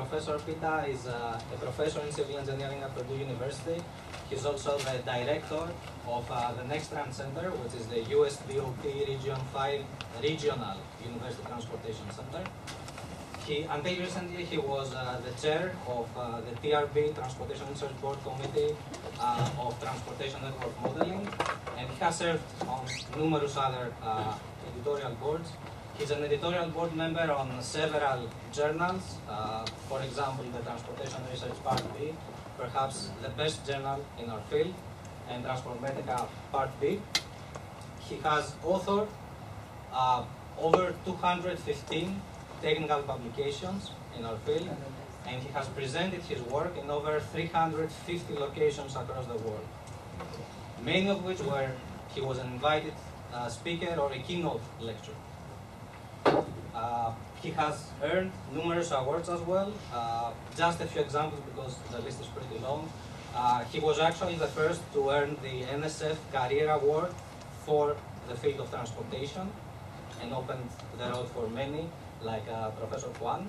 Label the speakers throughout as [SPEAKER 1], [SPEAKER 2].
[SPEAKER 1] Professor Peeta is a professor in civil engineering at Purdue University. He's also the director of the Next Trans Center, which is the USDOT Region 5 Regional University Transportation Center. Until recently, he was the chair of the TRB, Transportation Research Board Committee of Transportation Network Modeling, and he has served on numerous other editorial boards. He's an editorial board member on several journals, for example, the Transportation Research Part B, perhaps the best journal in our field, and Transportmetica Part B. He has authored over 215 technical publications in our field, and he has presented his work in over 350 locations across the world, many of which were he was an invited speaker or a keynote lecturer. He has earned numerous awards as well. Just a few examples because the list is pretty long. He was actually the first to earn the NSF Career Award for the field of transportation and opened the road for many, like Professor Kwan,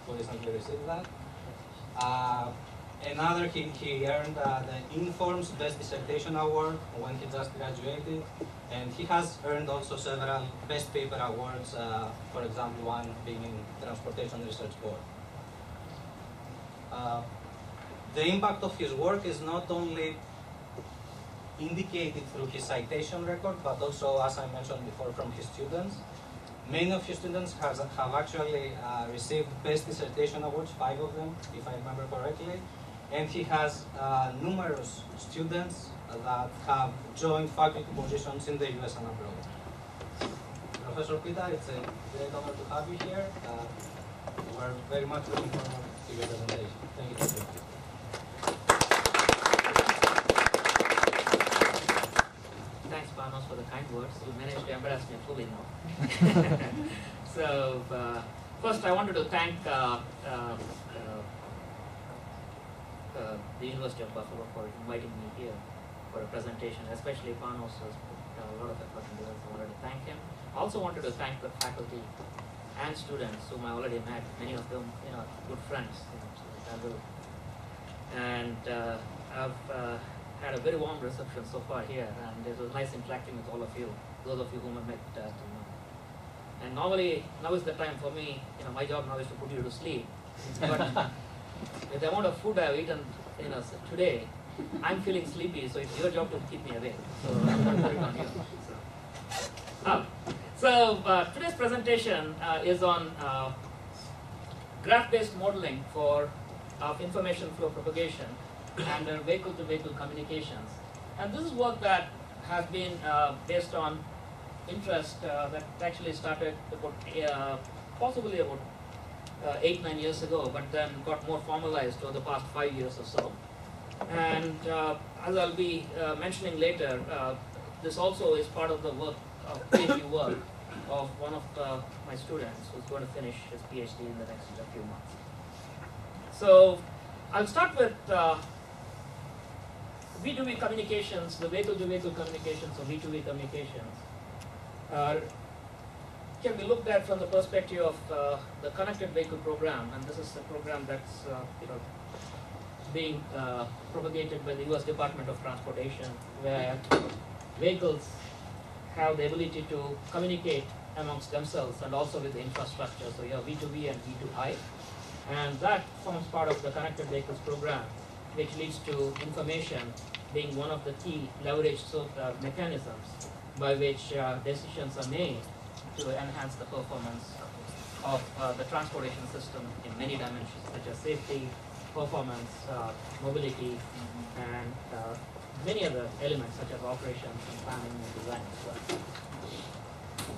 [SPEAKER 1] who recently received that. Another, he earned the Inform's Best Dissertation Award when he just graduated, and he has earned also several Best Paper Awards, for example, one being in Transportation Research Board. The impact of his work is not only indicated through his citation record, but also, as I mentioned before, from his students. Many of his students have actually received Best Dissertation Awards, 5 of them, if I remember correctly. And he has numerous students that have joined faculty positions in the US and abroad. Professor Peeta, it's a great honor to have you here. We're very much looking forward to your presentation. Thank you.
[SPEAKER 2] Thanks, Panos, for the kind words. You managed to embarrass me fully now. So, first I wanted to thank the University of Buffalo for inviting me here for a presentation, especially Panos has put a lot of effort into this. I wanted to thank him. I also wanted to thank the faculty and students whom I already met, many of them, good friends, and I've had a very warm reception so far here, and it was nice interacting with all of you, those of you whom I met till now. And normally, now is the time for me, my job now is to put you to sleep, but with the amount of food I've eaten, today, I'm feeling sleepy, so it's your job to keep me awake. So I'm going to put it on you. So today's presentation is on graph-based modeling of information flow propagation and vehicle-to-vehicle communications. And this is work that has been based on interest that actually started about possibly about 8-9 years ago, but then got more formalized over the past 5 years or so. And as I'll be mentioning later, this also is part of the work of PhD work of one of my students who's going to finish his PhD in the next few months. So I'll start with V2V communications, the vehicle-to-vehicle communications, or V2V communications. Can be looked at from the perspective of the connected vehicle program, and this is a program that's being propagated by the US Department of Transportation, where vehicles have the ability to communicate amongst themselves and also with the infrastructure. So you have V2V and V2I, and that forms part of the connected vehicles program, which leads to information being one of the key leverage mechanisms by which decisions are made to enhance the performance of the transportation system in many dimensions, such as safety, performance, mobility, and many other elements such as operations and planning and design as well.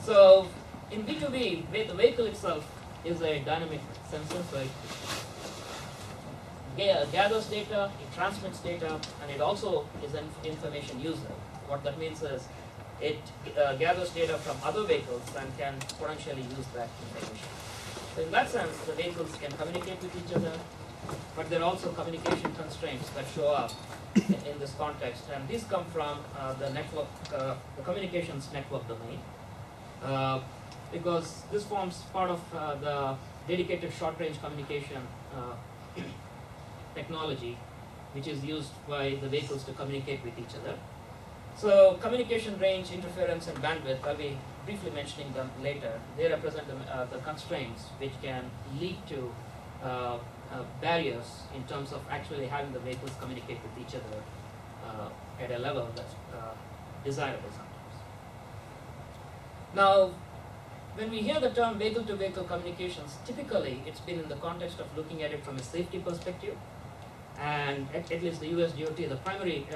[SPEAKER 2] So in V2V, the vehicle itself is a dynamic sensor, so it gathers data, it transmits data, and it also is an information user. What that means is it gathers data from other vehicles and can potentially use that information. So in that sense, the vehicles can communicate with each other, but there are also communication constraints that show up in this context, and these come from the network, the communications network domain, because this forms part of the dedicated short-range communication technology, which is used by the vehicles to communicate with each other. So communication range, interference, and bandwidth, I'll be briefly mentioning them later. They represent the constraints which can lead to barriers in terms of actually having the vehicles communicate with each other at a level that's desirable sometimes. Now, when we hear the term vehicle-to-vehicle communications, typically it's been in the context of looking at it from a safety perspective, and at least the US DOT, the primary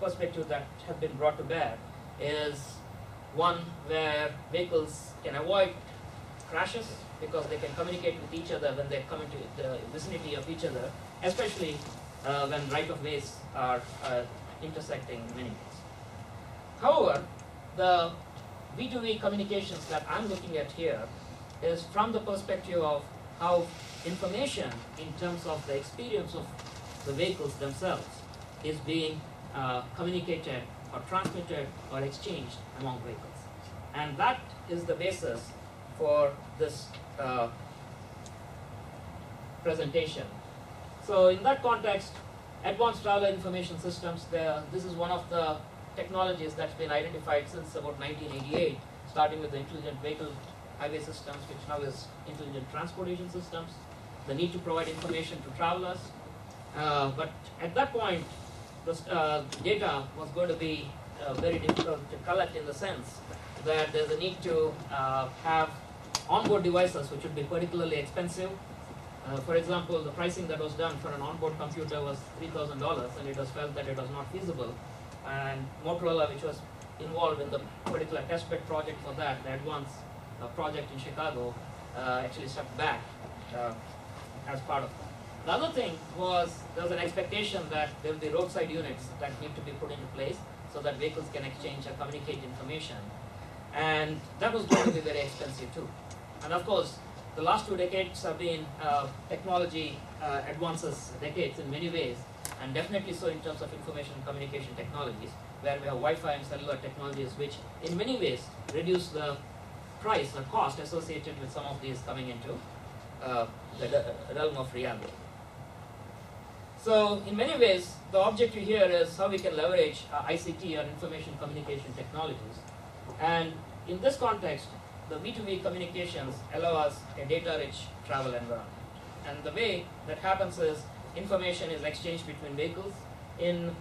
[SPEAKER 2] perspective that has been brought to bear is one where vehicles can avoid crashes because they can communicate with each other when they come into the vicinity of each other, especially when right-of-ways are intersecting in many ways. However, the V2V communications that I'm looking at here is from the perspective of how information in terms of the experience of the vehicles themselves is being communicated or transmitted or exchanged among vehicles. And that is the basis for this presentation. So in that context, advanced traveler information systems, this is one of the technologies that's been identified since about 1988, starting with the intelligent vehicle highway systems, which now is intelligent transportation systems, the need to provide information to travelers. But at that point, the data was going to be very difficult to collect in the sense that there's a need to have onboard devices which would be particularly expensive. For example, the pricing that was done for an onboard computer was $3,000, and it was felt that it was not feasible. And Motorola, which was involved in the particular testbed project for that, the advanced project in Chicago, actually stepped back as part of that. The other thing was there was an expectation that there will be roadside units that need to be put into place so that vehicles can exchange and communicate information. And that was going to be very expensive too. And of course, the last 2 decades have been technology advances decades in many ways, and definitely so in terms of information and communication technologies, where we have Wi-Fi and cellular technologies, which in many ways reduce the price, the cost associated with some of these coming into the realm of reality. So in many ways, the objective here is how we can leverage ICT or information communication technologies. And in this context, the V2V communications allow us a data-rich travel environment. And the way that happens is information is exchanged between vehicles in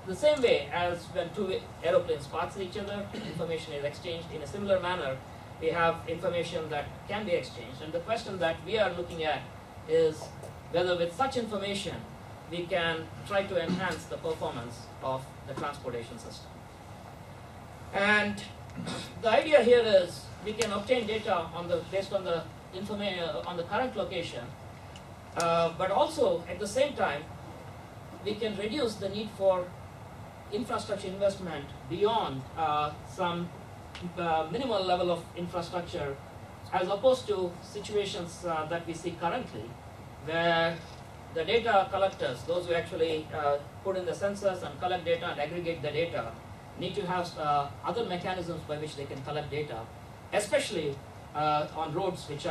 [SPEAKER 2] the same way as when 2 aeroplanes pass each other, information is exchanged. In a similar manner, we have information that can be exchanged. And the question that we are looking at is whether with such information we can try to enhance the performance of the transportation system. And the idea here is we can obtain data based on the on the current location, but also at the same time we can reduce the need for infrastructure investment beyond some minimal level of infrastructure, as opposed to situations that we see currently, where the data collectors, those who actually put in the sensors and collect data and aggregate the data, need to have other mechanisms by which they can collect data, especially on roads which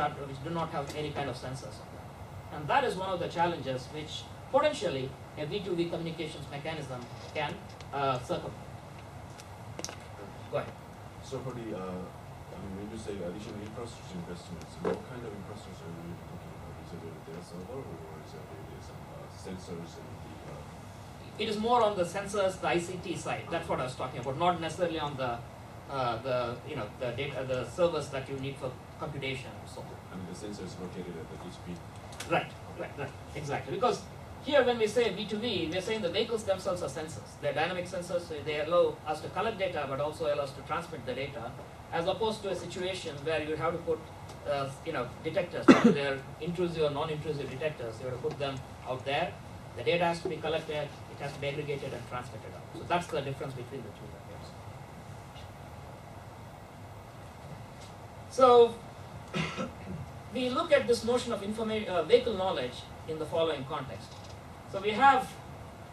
[SPEAKER 2] do not have any kind of sensors on them. And that is one of the challenges which potentially a V2V communications mechanism can circumvent. Go ahead.
[SPEAKER 3] So for the, when you say additional infrastructure investments, what kind of infrastructure are you talking about? Is it a data server, or is it some sensors and the?
[SPEAKER 2] It is more on the sensors, the ICT side. That's what I was talking about. Not necessarily on the the data, the servers that you need for computation and so on.
[SPEAKER 3] I mean, the sensor is located at the HP.
[SPEAKER 2] Right, exactly. Because here, when we say V2V, we're saying the vehicles themselves are sensors. They're dynamic sensors, so they allow us to collect data, but also allow us to transmit the data, as opposed to a situation where you have to put, detectors, whether they're intrusive or non-intrusive detectors. You have to put them out there. The data has to be collected, it has to be aggregated and transmitted out. So that's the difference between the two. So we look at this notion of vehicle knowledge in the following context. So we have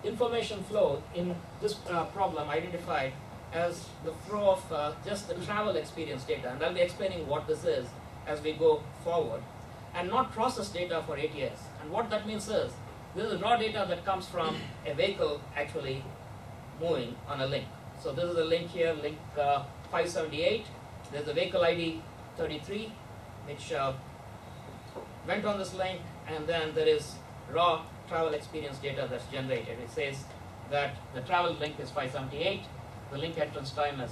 [SPEAKER 2] information flow in this problem identified as the flow of just the travel experience data, and I'll be explaining what this is as we go forward. and not process data for ATS. And what that means is, this is raw data that comes from a vehicle actually moving on a link. So this is a link here, link 578. There's a vehicle ID 33, which went on this link, and then there is raw travel experience data that's generated. It says that the travel link is 578, the link entrance time is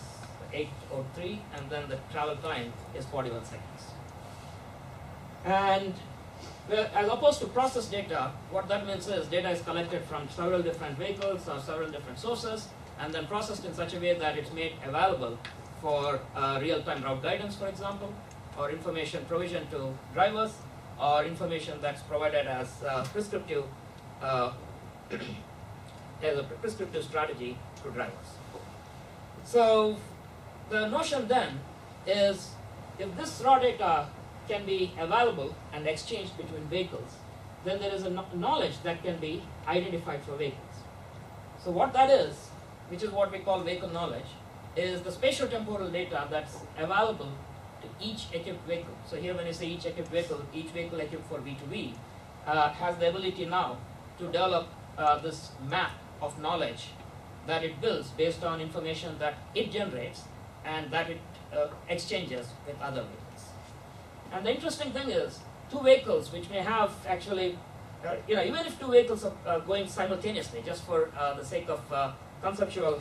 [SPEAKER 2] 8:03, and then the travel time is 41 seconds. And as opposed to process data, what that means is data is collected from several different vehicles or several different sources, and then processed in such a way that it's made available for real-time route guidance, for example, or information provision to drivers, or information that's provided as prescriptive as a prescriptive strategy to drivers. So the notion then is, if this raw data can be available and exchanged between vehicles, then there is a knowledge that can be identified for vehicles. So what that is, which is what we call vehicle knowledge, is the spatiotemporal data that's available to each equipped vehicle. So here when you say each equipped vehicle, each vehicle equipped for V2V has the ability now to develop this map of knowledge that it builds based on information that it generates and that it exchanges with other vehicles. And the interesting thing is, two vehicles which may have actually, even if two vehicles are going simultaneously, just for the sake of conceptual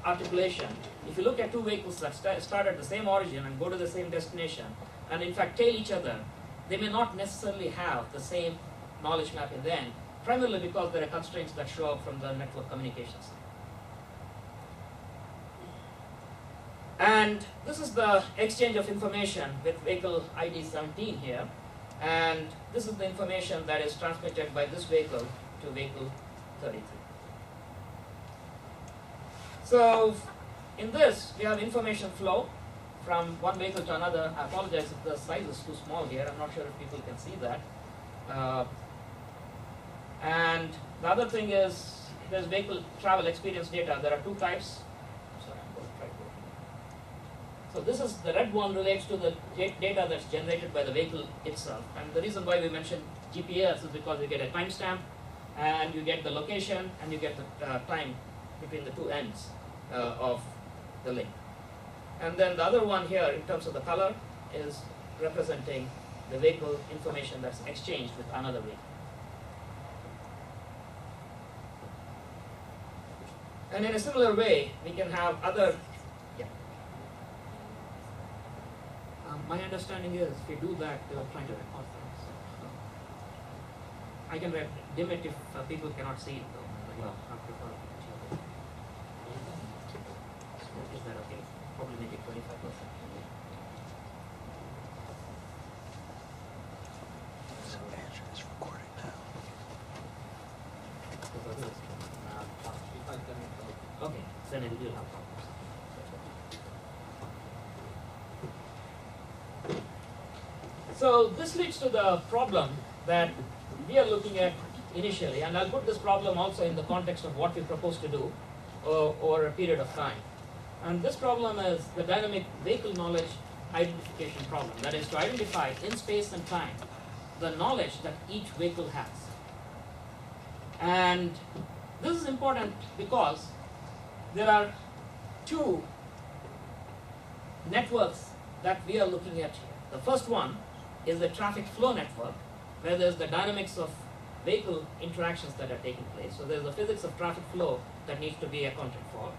[SPEAKER 2] articulation, if you look at two vehicles that start at the same origin and go to the same destination, and in fact tail each other, they may not necessarily have the same knowledge map in the end, primarily because there are constraints that show up from the network communications. And this is the exchange of information with vehicle ID 17 here, and this is the information that is transmitted by this vehicle to vehicle 33. So in this, we have information flow from one vehicle to another. I apologize if the size is too small here. I'm not sure if people can see that. And the other thing is, there's vehicle travel experience data. There are two types. Sorry, I'm going to try to. So this is, the red one relates to the data that's generated by the vehicle itself. And the reason why we mentioned GPS is because you get a timestamp, and you get the location, and you get the time between the two ends of the link. And then the other one here, in terms of the color, is representing the vehicle information that's exchanged with another vehicle. And in a similar way, we can have other. Yeah. My understanding is, if you do that, they are trying to record things. I can dim it if people cannot see it, though. No. Is that okay? Probably make it 25%.
[SPEAKER 4] It's recording now.
[SPEAKER 2] Okay, then it will have problems. So this leads to the problem that we are looking at initially, and I'll put this problem also in the context of what we propose to do over a period of time. And this problem is the dynamic vehicle knowledge identification problem. That is, to identify in space and time the knowledge that each vehicle has. And this is important because there are two networks that we are looking at here. The first one is the traffic flow network, where there's the dynamics of vehicle interactions that are taking place. So there's the physics of traffic flow that needs to be accounted for.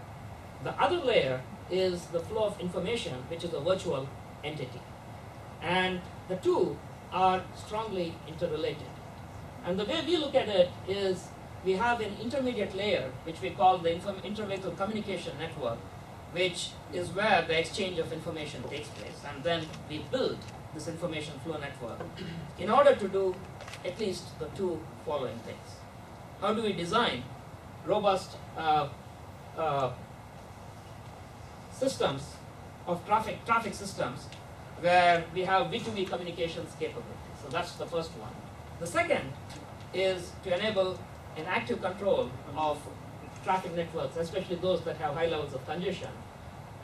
[SPEAKER 2] The other layer is the flow of information, which is a virtual entity. And the two are strongly interrelated. And the way we look at it is, we have an intermediate layer, which we call the inter-vehicle communication network, which is where the exchange of information takes place. And then we build this information flow network in order to do at least the two following things. How do we design robust systems of traffic systems where we have V2V communications capability? So that's the first one. The second is to enable an active control of traffic networks, especially those that have high levels of congestion.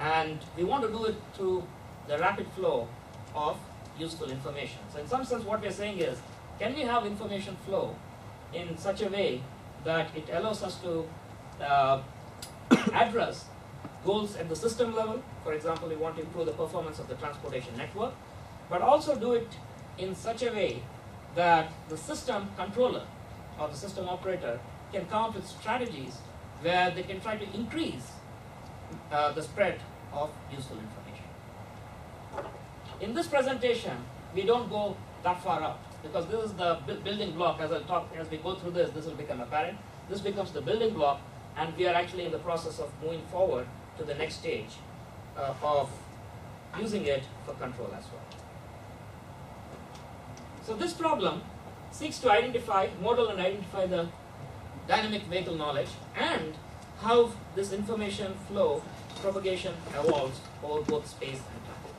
[SPEAKER 2] And we want to do it through the rapid flow of useful information. So in some sense what we are saying is, can we have information flow in such a way that it allows us to address goals at the system level. For example, we want to improve the performance of the transportation network, but also do it in such a way that the system controller or the system operator can come up with strategies where they can try to increase the spread of useful information. In this presentation, we don't go that far up because this is the building block. As we go through this will become apparent. This becomes the building block, and we are actually in the process of moving forward to the next stage of using it for control as well. So this problem seeks to model and identify the dynamic vehicle knowledge and how this information flow propagation evolves over both space and time.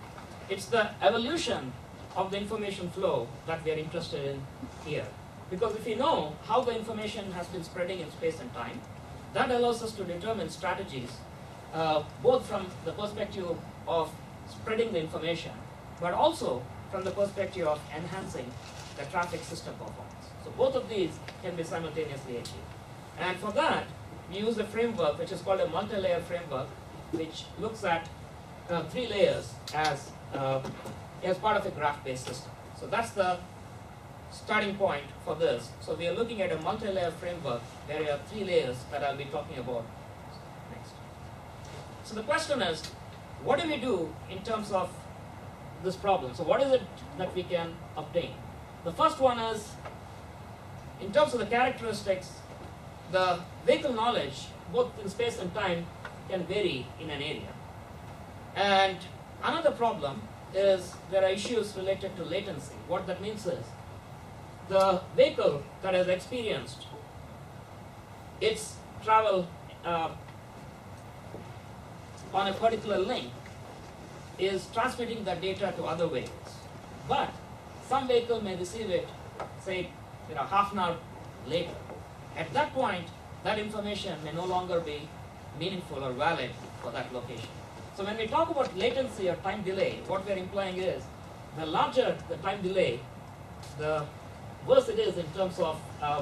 [SPEAKER 2] It's the evolution of the information flow that we are interested in here. Because if we know how the information has been spreading in space and time, that allows us to determine strategies both from the perspective of spreading the information, but also from the perspective of enhancing the traffic system performance. So both of these can be simultaneously achieved. And for that, we use a framework which is called a multi-layer framework, which looks at 3 layers as part of a graph-based system. So that's the starting point for this. So we are looking at a multi-layer framework where you have 3 layers that I'll be talking about next. So the question is, what do we do in terms of this problem? So what is it that we can obtain? The first one is, in terms of the characteristics, the vehicle knowledge, both in space and time, can vary in an area. And another problem is there are issues related to latency. What that means is, the vehicle that has experienced its travel on a particular link is transmitting that data to other vehicles. But some vehicle may receive it, say, half an hour later. At that point, that information may no longer be meaningful or valid for that location. So when we talk about latency or time delay, what we're implying is, the larger the time delay, the worse it is in terms of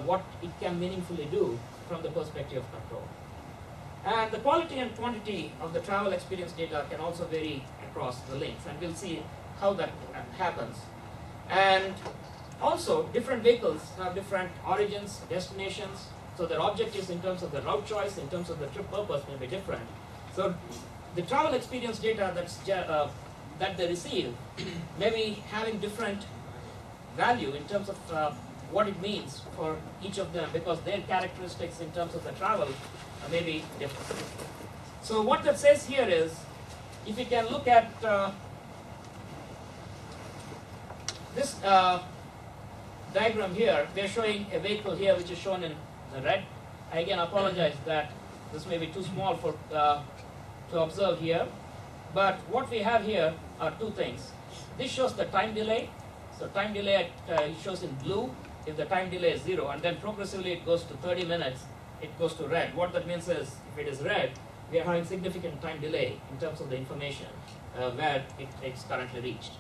[SPEAKER 2] what it can meaningfully do from the perspective of control. And the quality and quantity of the travel experience data can also vary across the links, and we'll see how that happens. And also, different vehicles have different origins, destinations, so their objectives in terms of the route choice, in terms of the trip purpose may be different. So the travel experience data that they receive may be having different value in terms of what it means for each of them, because their characteristics in terms of the travel may be different. So what that says here is, if you can look at this diagram here, we are showing a vehicle here which is shown in the red. I again apologize that this may be too small for to observe here, but what we have here are 2 things. This shows the time delay. So time delay it shows in blue if the time delay is 0, and then progressively it goes to 30 minutes, it goes to red. What that means is, if it is red, we are having significant time delay in terms of the information where it's currently reached.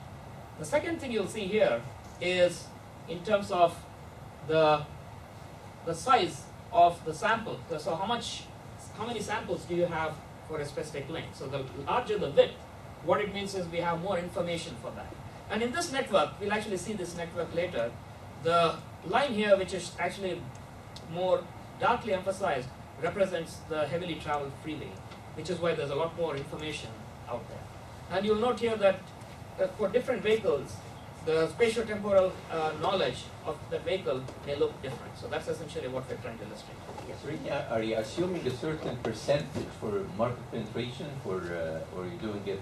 [SPEAKER 2] The second thing you'll see here is in terms of the size of the sample. So how many samples do you have for a specific link? So the larger the width, what it means is we have more information for that. And in this network, we'll actually see this network later, the line here, which is actually more darkly emphasized, represents the heavily traveled freeway, which is why there's a lot more information out there. And you'll note here that for different vehicles, the spatiotemporal knowledge of the vehicle may look different. So that's essentially what we're trying to illustrate.
[SPEAKER 5] Yes. Are you assuming a certain percentage for market penetration, or are you doing it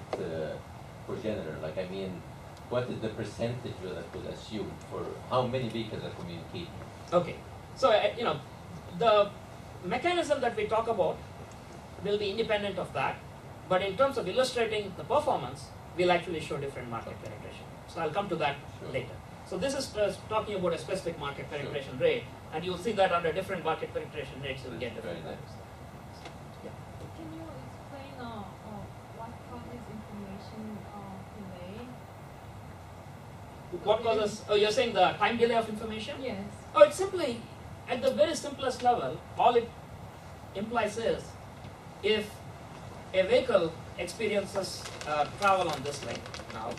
[SPEAKER 5] for general? Like, I mean, what is the percentage that was assumed for how many vehicles are communicating?
[SPEAKER 2] Okay, so the mechanism that we talk about will be independent of that, but in terms of illustrating the performance, we'll actually show different market penetration. So I'll come to that later. So this is talking about a specific market penetration rate, and you'll see that under different market penetration rates you'll get different values. Yeah.
[SPEAKER 6] Can you explain what causes information delay?
[SPEAKER 2] What causes, oh, you're saying the time delay of information?
[SPEAKER 6] Yes.
[SPEAKER 2] Oh, it's simply, at the very simplest level, all it implies is, if a vehicle experiences travel on this lane now,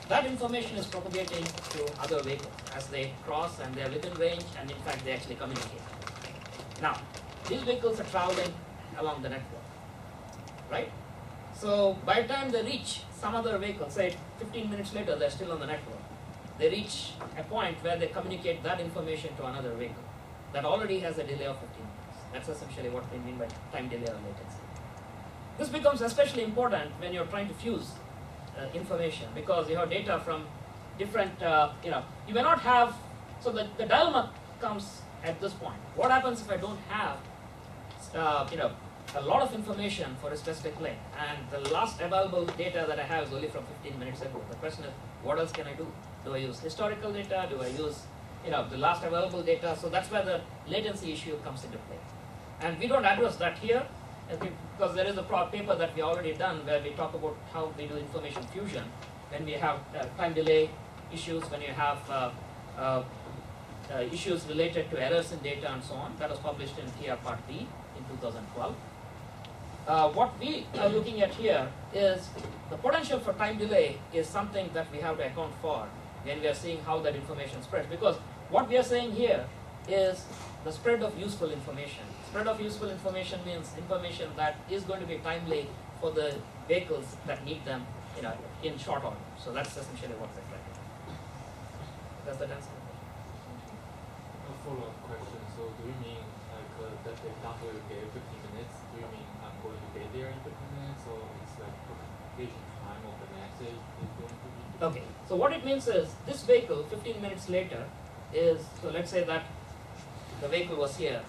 [SPEAKER 2] that information is propagating to other vehicles as they cross and they are within range, and in fact they actually communicate. Now, these vehicles are traveling along the network, right? So by the time they reach some other vehicle, say 15 minutes later, they're still on the network. They reach a point where they communicate that information to another vehicle that already has a delay of 15 minutes. That's essentially what they mean by time delay or latency. This becomes especially important when you're trying to fuse information, because you have data from different, you may not have, so the dilemma comes at this point. What happens if I don't have, a lot of information for a specific lane, and the last available data that I have is only from 15 minutes ago? The question is, what else can I do? Do I use historical data? Do I use, the last available data? So that's where the latency issue comes into play. And we don't address that here, because there is a paper that we already done where we talk about how we do information fusion when we have time delay issues, when you have issues related to errors in data and so on. That was published in TR Part B in 2012. What we are looking at here is the potential for time delay is something that we have to account for when we are seeing how that information spreads, because what we are saying here is the spread of useful information. Spread of useful information means information that is going to be timely for the vehicles that need them in short order. So that's essentially what we're trying to do. Does that answer the question?
[SPEAKER 7] A follow-up question. So do you mean that the example you gave 15 minutes, do you mean I'm going to get there in 15 minutes, or it's like propagation time of the message is going to be?
[SPEAKER 2] Okay, so what it means is this vehicle 15 minutes later is, so let's say that the vehicle was here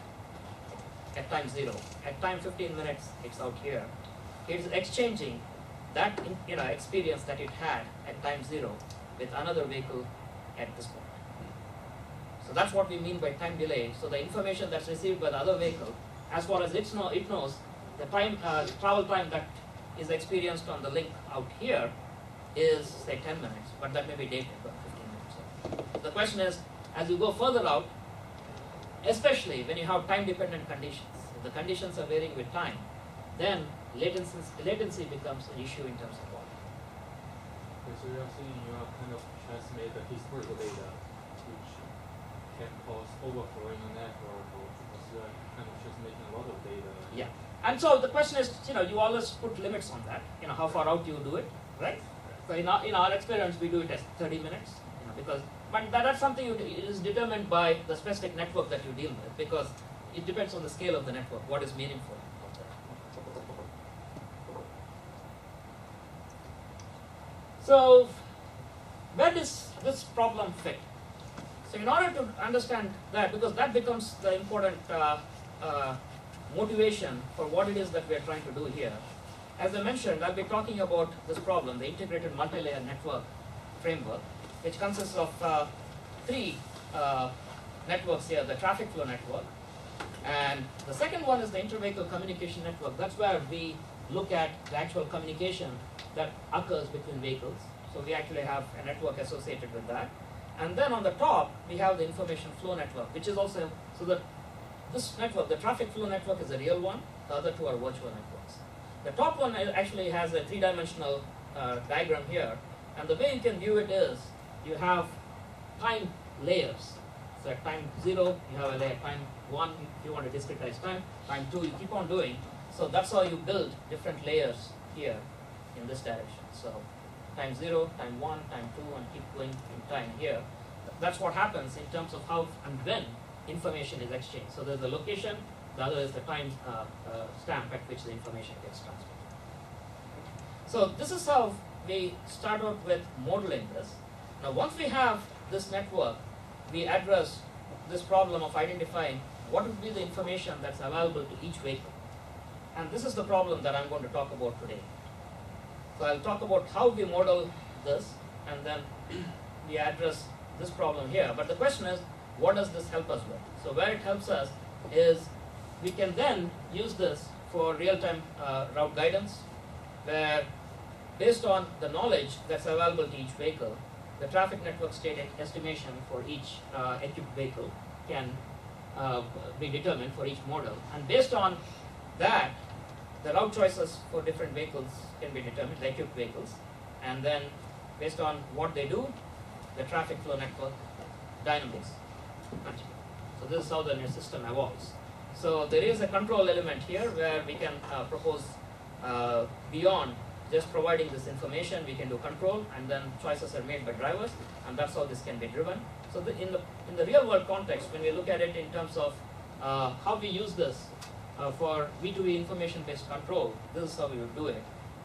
[SPEAKER 2] at time 0. At time 15 minutes, it's out here. It's exchanging that experience that it had at time 0 with another vehicle at this point. So that's what we mean by time delay. So the information that's received by the other vehicle, as far as it knows, the time travel time that is experienced on the link out here is say 10 minutes, but that may be dated by 15 minutes. So the question is, as you go further out, especially when you have time-dependent conditions, if the conditions are varying with time, then latency becomes an issue in terms of volume.
[SPEAKER 7] Okay, so you are saying you are kind of transmit the historical data, which can cause overflow in the network, or because you are kind of transmitting a lot of data.
[SPEAKER 2] Yeah, and so the question is, you always put limits on that. How far out you do it, right? So in our experience, we do it as 30 minutes, but that's something it is determined by the specific network that you deal with, because it depends on the scale of the network, what is meaningful. So where does this problem fit? So in order to understand that, because that becomes the important motivation for what it is that we are trying to do here. As I mentioned, I'll be talking about this problem, the integrated multi-layer network framework, which consists of 3 networks here, the traffic flow network, and the second one is the inter-vehicle communication network. That's where we look at the actual communication that occurs between vehicles. So we actually have a network associated with that. And then on the top, we have the information flow network, which is also, so that this network, the traffic flow network, is a real one, the other 2 are virtual networks. The top one actually has a 3-dimensional diagram here, and the way you can view it is, you have time layers. So at time 0, you have a layer, time 1, if you want to discretize time 2, you keep on doing. So that's how you build different layers here in this direction. So time 0, time 1, time 2, and keep going in time here. That's what happens in terms of how and when information is exchanged. So there's the location, the other is the time stamp at which the information gets transmitted. So this is how we start out with modeling this. Now once we have this network, we address this problem of identifying what would be the information that's available to each vehicle. And this is the problem that I'm going to talk about today. So I'll talk about how we model this, and then we address this problem here. But the question is, what does this help us with? So where it helps us is we can then use this for real-time route guidance, where based on the knowledge that's available to each vehicle, the traffic network state estimation for each equipped vehicle can be determined for each model, and based on that, the route choices for different vehicles can be determined, the equipped vehicles, and then based on what they do, the traffic flow network dynamics continue. So this is how the system evolves. So there is a control element here where we can propose beyond just providing this information, we can do control, and then choices are made by drivers, and that's how this can be driven. So in the real world context, when we look at it in terms of how we use this for V2V information based control, this is how we would do it.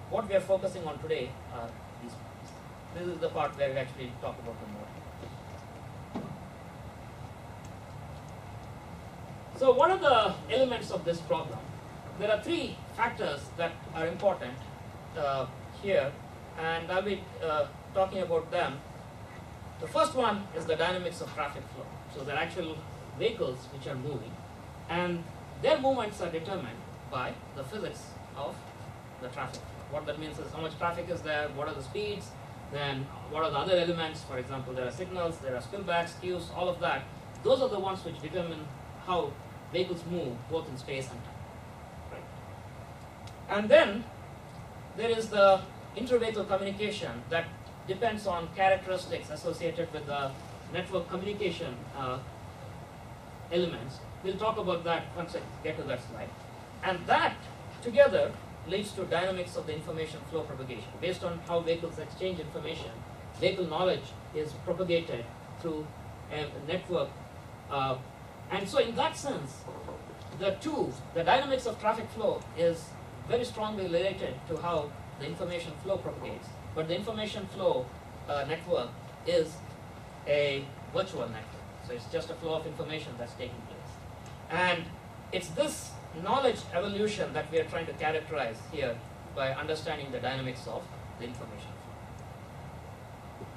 [SPEAKER 2] What we are focusing on today are these points. This is the part where we actually talk about them more. So what are the elements of this problem? There are three factors that are important here, and I'll be talking about them. The first one is the dynamics of traffic flow. So there are actual vehicles which are moving, and their movements are determined by the physics of the traffic flow. What that means is how much traffic is there, what are the speeds, then what are the other elements. For example, there are signals, there are spillbacks, queues, all of that. Those are the ones which determine how vehicles move both in space and time. Right? And then there is the inter-vehicle communication that depends on characteristics associated with the network communication elements. We'll talk about that once I get to that slide. And that together leads to dynamics of the information flow propagation. Based on how vehicles exchange information, vehicle knowledge is propagated through a network. And so in that sense, the dynamics of traffic flow is very strongly related to how the information flow propagates. But the information flow network is a virtual network. So it's just a flow of information that's taking place. And it's this knowledge evolution that we are trying to characterize here by understanding the dynamics of the information flow.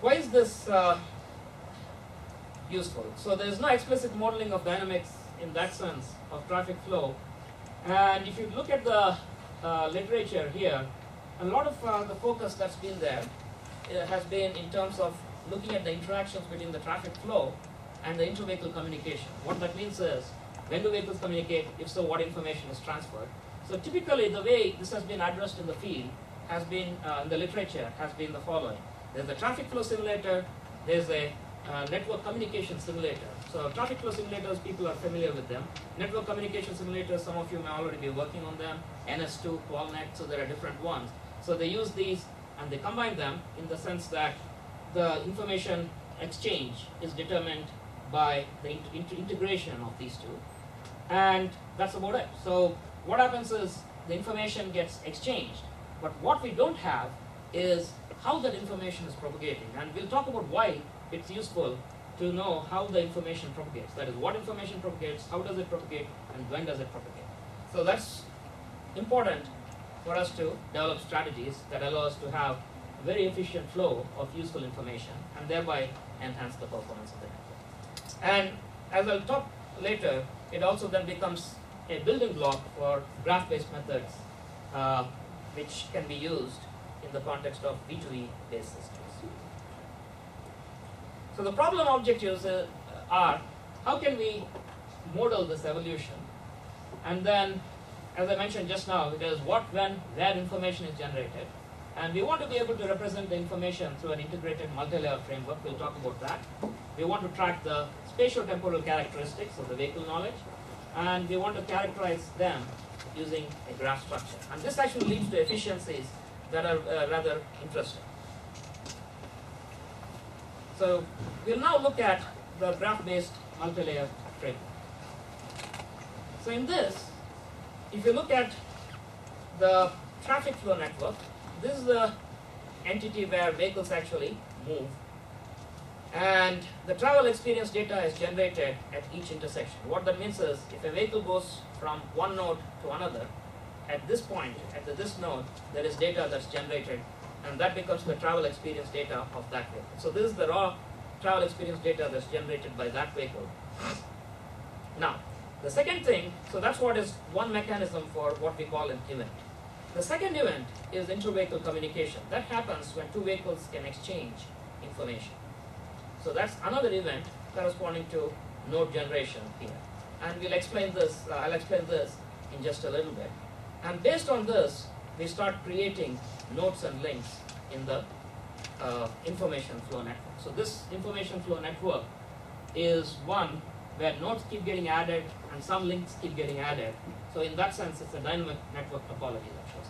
[SPEAKER 2] Why is this useful? So there is no explicit modeling of dynamics in that sense of traffic flow. And if you look at the literature here, a lot of the focus that's been there has been in terms of looking at the interactions between the traffic flow and the inter-vehicle communication. What that means is, when do vehicles communicate? If so, what information is transferred? So typically the way this has been addressed in the field has been, in the literature, has been the following. There's a traffic flow simulator, there's a network communication simulator. So traffic flow simulators, people are familiar with them. Network communication simulators, some of you may already be working on them. NS2, QualNet, so there are different ones. So they use these and they combine them in the sense that the information exchange is determined by the integration of these two. And that's about it. So what happens is the information gets exchanged, but what we don't have is how that information is propagating. And we'll talk about why it's useful to know how the information propagates. That is, what information propagates, how does it propagate, and when does it propagate. So that's important for us to develop strategies that allow us to have a very efficient flow of useful information and thereby enhance the performance of the network. And as I'll talk later, it also then becomes a building block for graph-based methods which can be used in the context of V2V based systems. So the problem objectives are, how can we model this evolution? And then, as I mentioned just now, it is what, when, where information is generated. And we want to be able to represent the information through an integrated multi-layer framework. We'll talk about that. We want to track the spatio-temporal characteristics of the vehicle knowledge. And we want to characterize them using a graph structure. And this actually leads to efficiencies that are rather interesting. So we'll now look at the graph-based multi-layer framework. So in this, if you look at the traffic flow network, this is the entity where vehicles actually move. And the travel experience data is generated at each intersection. What that means is, if a vehicle goes from one node to another, at this point, at this node, there is data that's generated, and that becomes the travel experience data of that vehicle. So this is the raw travel experience data that's generated by that vehicle. Now, the second thing, so that's what is one mechanism for what we call an event. The second event is inter-vehicle communication. That happens when two vehicles can exchange information. So that's another event corresponding to node generation here. And we'll explain this, I'll explain this in just a little bit. And based on this, we start creating nodes and links in the information flow network. So this information flow network is one where nodes keep getting added and some links keep getting added. So in that sense, it's a dynamic network topology that shows.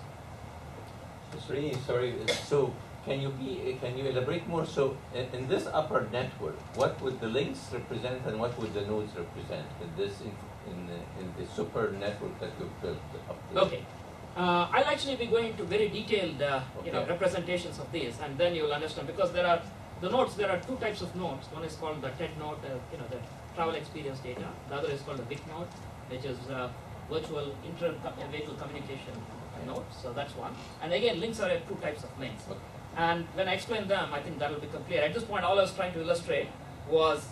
[SPEAKER 5] Srini, sorry. So can you elaborate more? So in this upper network, what would the links represent and what would the nodes represent in this in the super network that you've built up there?
[SPEAKER 2] Okay. I'll actually be going into very detailed representations of these, and then you'll understand, because there are the nodes. There are two types of nodes. One is called the TED node, the travel experience data. The other is called the VIC node, which is virtual inter-vehicle communication node. So that's one. And again, links are two types of links.
[SPEAKER 5] Okay.
[SPEAKER 2] And when I explain them, I think that will become clear. At this point, all I was trying to illustrate was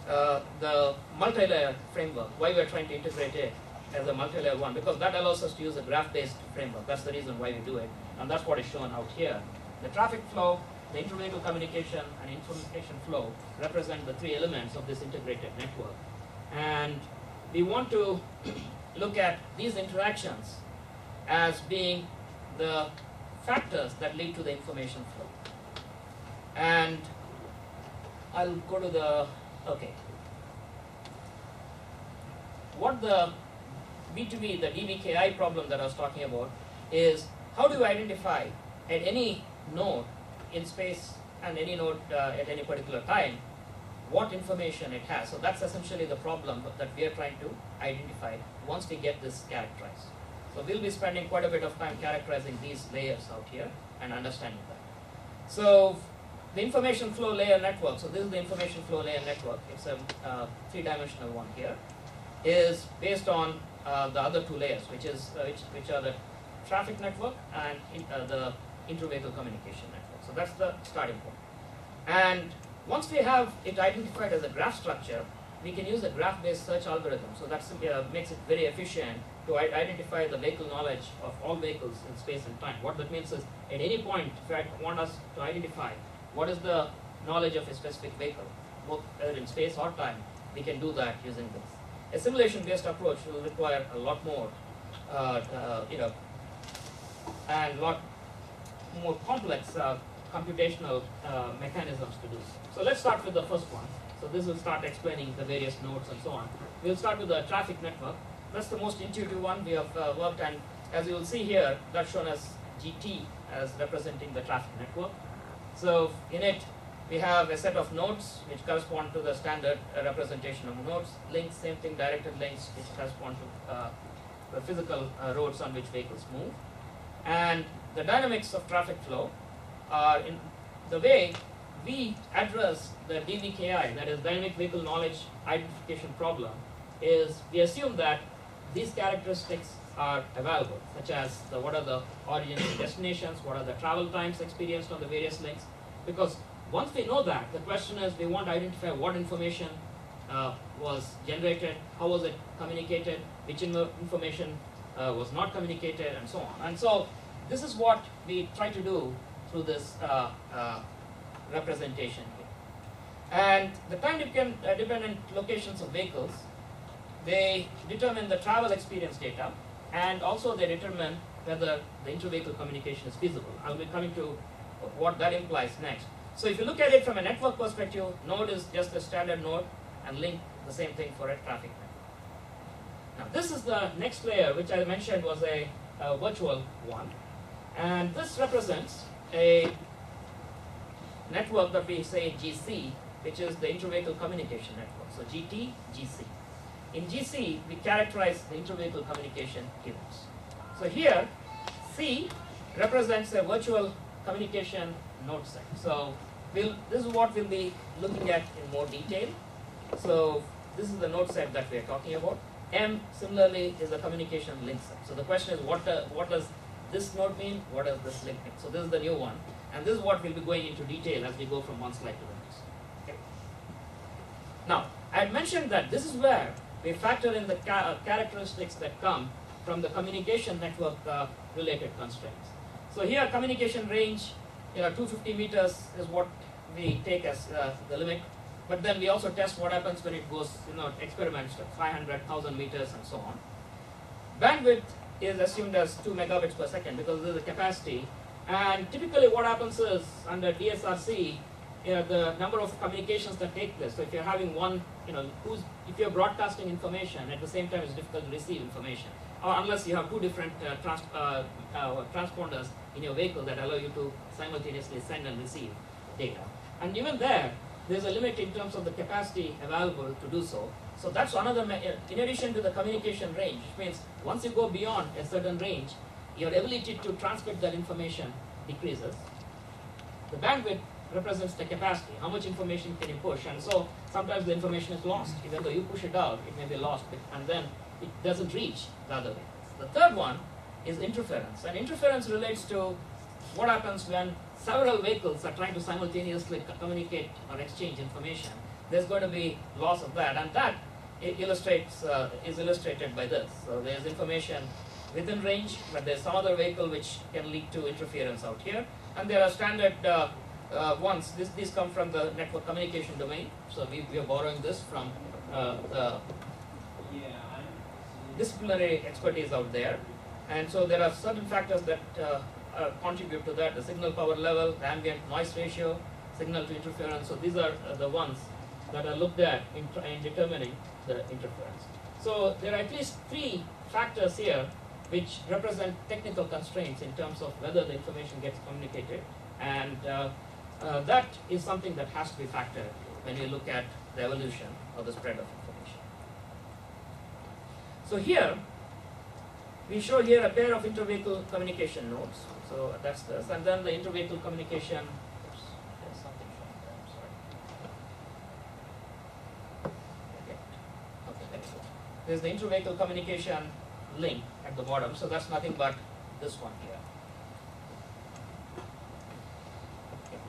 [SPEAKER 2] the multi-layer framework. Why we are trying to integrate it as a multi-layer one, because that allows us to use a graph-based framework. That's the reason why we do it, and that's what is shown out here. The traffic flow, the inter-vehicle communication, and information flow represent the three elements of this integrated network. And we want to look at these interactions as being the factors that lead to the information flow. And I'll go to the, okay. What the B2B, the DVKI problem that I was talking about is, how do you identify at any node in space and any node at any particular time what information it has. So that's essentially the problem that we are trying to identify once we get this characterized. So we'll be spending quite a bit of time characterizing these layers out here and understanding that. So the information flow layer network, so this is the information flow layer network, it's a three-dimensional one here, is based on the other two layers, which are the traffic network and the inter-vehicle communication network. So that's the starting point. And once we have it identified as a graph structure, we can use a graph-based search algorithm. So that makes it very efficient to identify the vehicle knowledge of all vehicles in space and time. What that means is, at any point, if I want us to identify what is the knowledge of a specific vehicle, both in space or time, we can do that using this. A simulation-based approach will require a lot more, and a lot more complex computational mechanisms to do. So let's start with the first one. So this will start explaining the various nodes and so on. We'll start with the traffic network. That's the most intuitive one we have worked, and as you will see here, that's shown as GT as representing the traffic network. So in it, we have a set of nodes which correspond to the standard representation of nodes. Links, same thing, directed links which correspond to the physical roads on which vehicles move. And the dynamics of traffic flow are in the way we address the DVKI, that is dynamic vehicle knowledge identification problem, is we assume that these characteristics are available, such as what are the origins and destinations, what are the travel times experienced on the various links. Because once we know that, the question is we want to identify what information was generated, how was it communicated, which information was not communicated, and so on. And so this is what we try to do through this representation here. And the time-dependent locations of vehicles, they determine the travel experience data, and also they determine whether the inter-vehicle communication is feasible. I'll be coming to what that implies next. So if you look at it from a network perspective, node is just a standard node, and link the same thing for a traffic network. Now this is the next layer, which I mentioned was a virtual one, and this represents a network that we say GC, which is the inter-vehicle communication network. So GT, GC. In GC, we characterize the inter-vehicle communication events. So here, C represents a virtual communication node set. So this is what we'll be looking at in more detail. So this is the node set that we are talking about. M similarly is a communication link set. So the question is, what does this node mean? What does this link mean? So this is the new one, and this is what we'll be going into detail as we go from one slide to the next. Okay. Now, I had mentioned that this is where we factor in the characteristics that come from the communication network related constraints. So here communication range, 250 meters is what we take as the limit, but then we also test what happens when it goes, experiments to 500,000 meters and so on. Bandwidth is assumed as 2 megabits per second because this is the capacity, and typically what happens is under DSRC, the number of communications that take place. So if you're having one, if you're broadcasting information at the same time, it's difficult to receive information, or unless you have two different transponders in your vehicle that allow you to simultaneously send and receive data. And even there's a limit in terms of the capacity available to do so. So that's another, in addition to the communication range, which means once you go beyond a certain range, your ability to transmit that information decreases. The bandwidth represents the capacity, how much information can you push, and so sometimes the information is lost. Even though you push it out, it may be lost, and then it doesn't reach the other way. The third one is interference, and interference relates to what happens when several vehicles are trying to simultaneously communicate or exchange information. There's going to be loss of that, and that is illustrated by this. So there's information within range, but there's some other vehicle which can lead to interference out here, and there are standard ones. These come from the network communication domain, so we are borrowing this from the disciplinary expertise out there, and so there are certain factors that contribute to that: the signal power level, the ambient noise ratio, signal to interference. So these are the ones that are looked at in determining the interference. So there are at least 3 factors here which represent technical constraints in terms of whether the information gets communicated, and that is something that has to be factored when you look at the evolution or the spread of information. So here, we show here a pair of inter-vehicle communication nodes. So that's this, and then the inter-vehicle communication. Oops, there's something showing there. I'm sorry. Okay, there we go. There's the inter-vehicle communication link at the bottom. So that's nothing but this one here. Okay.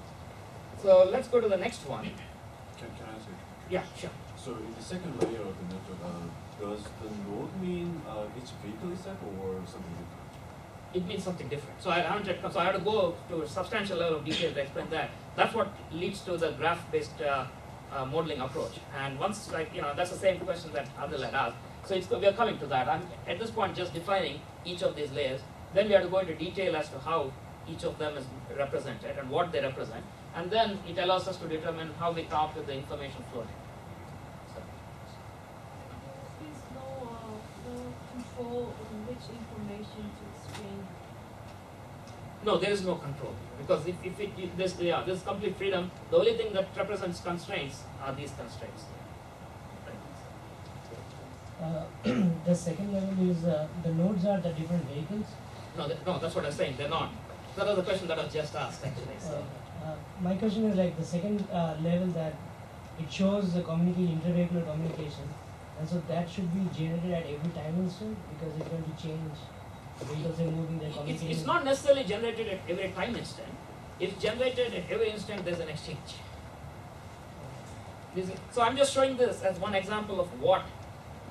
[SPEAKER 2] So let's go to the next one.
[SPEAKER 3] Can I ask you?
[SPEAKER 2] Yeah, sure.
[SPEAKER 3] So in the second layer of the network, does the node mean each vehicle itself or something different?
[SPEAKER 2] It means something different. So I have to go to a substantial level of detail to explain that. That's what leads to the graph-based modeling approach. And once, that's the same question that Adil had asked. So we are coming to that. I'm at this point just defining each of these layers. Then we have to go into detail as to how each of them is represented and what they represent. And then it allows us to determine how we come up with the information flow.
[SPEAKER 6] There's no control on which information to exchange.
[SPEAKER 2] No, there is no control, because if there's complete freedom. The only thing that represents constraints are these constraints.
[SPEAKER 8] The second level is the nodes are the different vehicles.
[SPEAKER 2] No, that's what I'm saying. They're not. That was the question that I was just asked, actually. So.
[SPEAKER 8] My question is like the second level, that it shows the inter-vehicular communication, and so that should be generated at every time instant because it's going to change. Vehicles are moving their communication.
[SPEAKER 2] It's not necessarily generated at every time instant. It's generated at every instant there's an exchange. So I'm just showing this as one example of what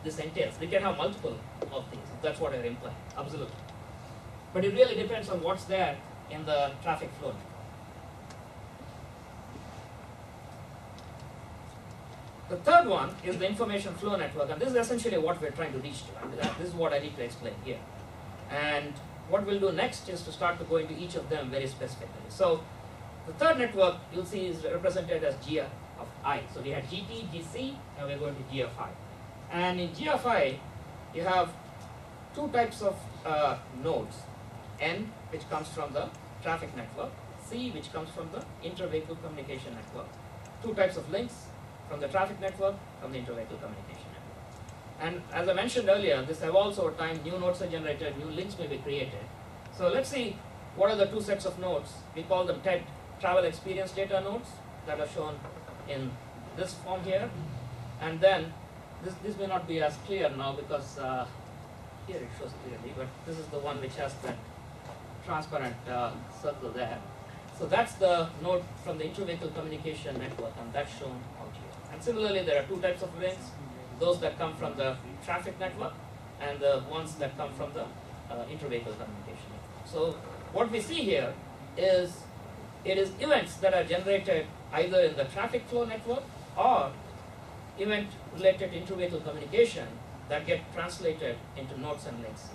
[SPEAKER 2] this entails. They can have multiple of these, if that's what I'm implying. Absolutely. But it really depends on what's there in the traffic flow. The third one is the information flow network, and this is essentially what we're trying to reach to. And this is what I need to explain here. And what we'll do next is to start to go into each of them very specifically. So the third network you'll see is represented as G of I. So we had GT, GC, and we're going to G of I. And in G of I, you have 2 types of nodes. N, which comes from the traffic network. C, which comes from the inter-vehicle communication network. 2 types of links from the traffic network, from the inter-vehicle communication network. And as I mentioned earlier, this evolves over time. New nodes are generated, new links may be created. So let's see what are the 2 sets of nodes. We call them TED, travel experience data nodes, that are shown in this form here. And then this may not be as clear now because here it shows clearly, but this is the one which has that transparent circle there. So that's the node from the inter-vehicle communication network, and that's shown out here. And similarly, there are 2 types of links: those that come from the traffic network and the ones that come from the inter-vehicle communication. So what we see here is it is events that are generated either in the traffic flow network or event related inter-vehicle communication that get translated into nodes and links.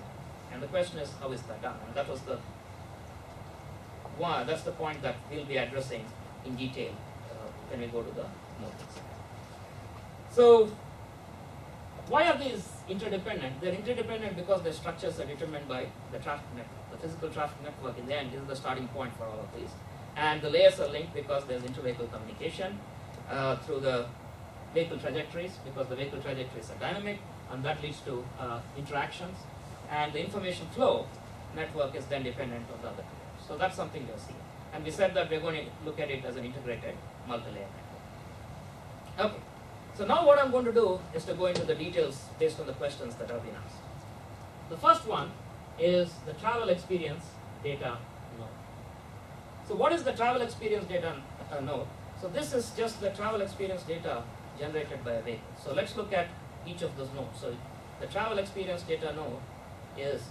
[SPEAKER 2] And the question is, how is that done? And that was the one, that's the point that we'll be addressing in detail when we go to the nodes. So why are these interdependent? They're interdependent because their structures are determined by the traffic network. The physical traffic network in the end is the starting point for all of these. And the layers are linked because there's inter-vehicle communication through the vehicle trajectories, because the vehicle trajectories are dynamic, and that leads to interactions. And the information flow network is then dependent on the other layers. So that's something you're seeing. And we said that we're going to look at it as an integrated multi-layer network. Okay. So now what I'm going to do is to go into the details based on the questions that have been asked. The first one is the travel experience data node. So what is the travel experience data node? So this is just the travel experience data generated by a vehicle. So let's look at each of those nodes. So the travel experience data node is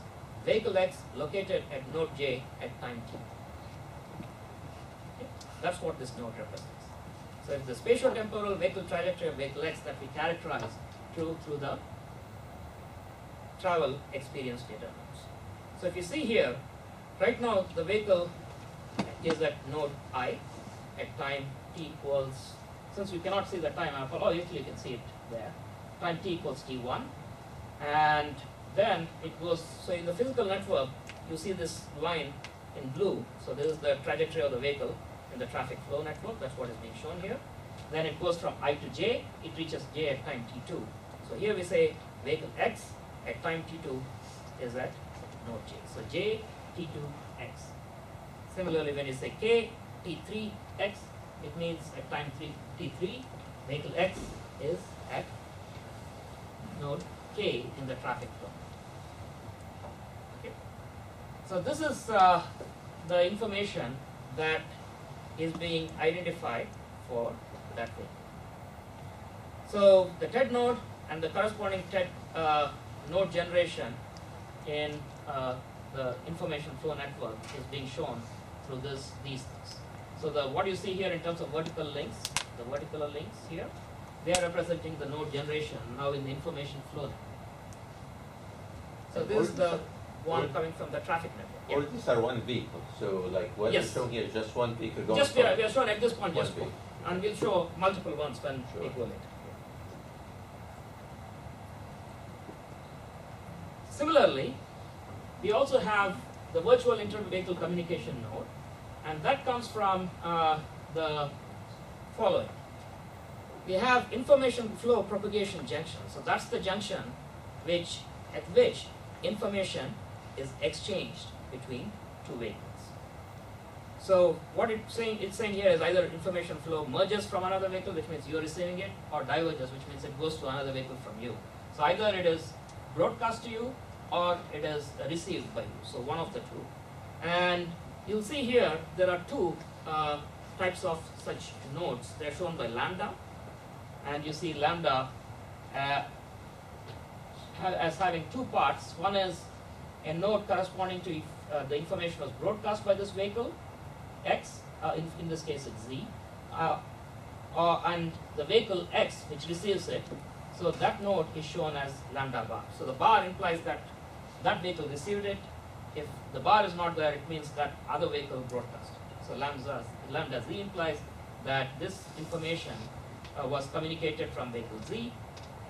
[SPEAKER 2] vehicle X located at node J at time T. Okay. That's what this node represents. So it's the spatial temporal vehicle trajectory of vehicle X that we characterize through the travel experience data nodes. So if you see here, right now the vehicle is at node I at time T equals, since we cannot see the time, oh, actually you can see it there, time T equals T1, and then it goes, so in the physical network you see this line in blue, so this is the trajectory of the vehicle in the traffic flow network, that's what is being shown here. Then it goes from I to J, it reaches J at time T2. So here we say vehicle X at time T2 is at node J. So J, T2, X. Similarly, when you say K, T3, X, it means at time T3, vehicle X is at node K in the traffic flow. Okay. So this is the information that is being identified for that way. So the TED node and the corresponding TED node generation in the information flow network is being shown through these things. So what you see here in terms of vertical links, the vertical links here, they are representing the node generation now in the information flow network. So this is the one coming from the traffic network.
[SPEAKER 5] All these are one vehicle, so like what
[SPEAKER 2] Yes.
[SPEAKER 5] is shown here is just one vehicle going
[SPEAKER 2] Just we are shown at this point
[SPEAKER 5] one
[SPEAKER 2] just one,
[SPEAKER 5] vehicle.
[SPEAKER 2] and we'll show multiple ones when
[SPEAKER 5] Sure.
[SPEAKER 2] we go later. Similarly, we also have the virtual inter-vehicle communication node, and that comes from the following. We have information flow propagation junction. So that's the junction at which information is exchanged between two vehicles. So what it's saying here is either information flow merges from another vehicle, which means you're receiving it, or diverges, which means it goes to another vehicle from you. So either it is broadcast to you or it is received by you. So one of the two. And you'll see here there are two types of such nodes. They're shown by lambda, and you see lambda as having two parts. One is a node corresponding to the information was broadcast by this vehicle X, in this case it's Z, and the vehicle X which receives it. So that node is shown as lambda bar. So the bar implies that that vehicle received it. If the bar is not there, it means that other vehicle broadcast it. So lambda Z implies that this information was communicated from vehicle Z,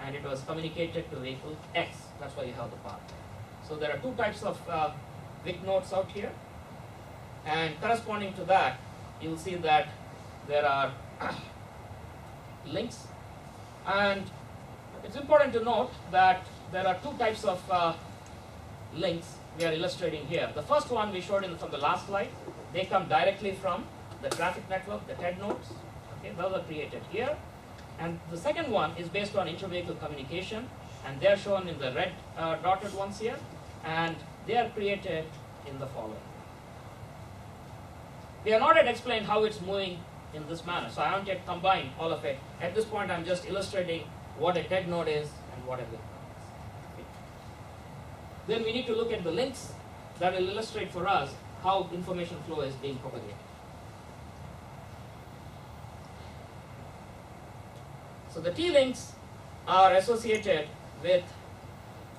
[SPEAKER 2] and it was communicated to vehicle X. That's why you have the bar. So there are two types of VIC nodes out here, and corresponding to that, you'll see that there are links. And it's important to note that there are two types of links we are illustrating here. The first one we showed from the last slide. They come directly from the traffic network, the TED nodes. Okay, those are created here. And the second one is based on inter-vehicle communication, and they are shown in the red dotted ones here, and they are created in the following. We have not yet explained how it's moving in this manner, so I haven't yet combined all of it. At this point, I'm just illustrating what a TED node is and what a VIC node is. Okay. then we need to look at the links that will illustrate for us how information flow is being propagated. So the T-links are associated with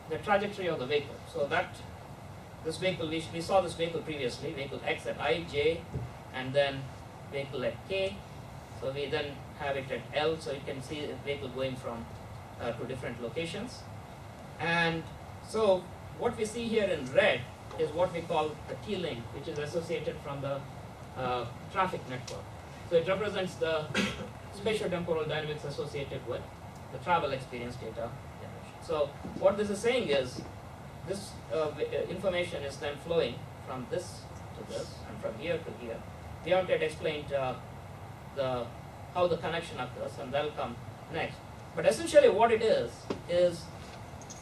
[SPEAKER 2] the trajectory of the vehicle. So that this vehicle, we saw this vehicle previously, vehicle X at I, J, and then vehicle at K. So we then have it at L, so you can see the vehicle going from to different locations. And so what we see here in red is what we call the T-link, which is associated from the traffic network. So it represents the spatio-temporal dynamics associated with the travel experience data generation. So what this is saying is this information is then flowing from this to this and from here to here. We haven't yet explained how the connection occurs, and that will come next. But essentially what it is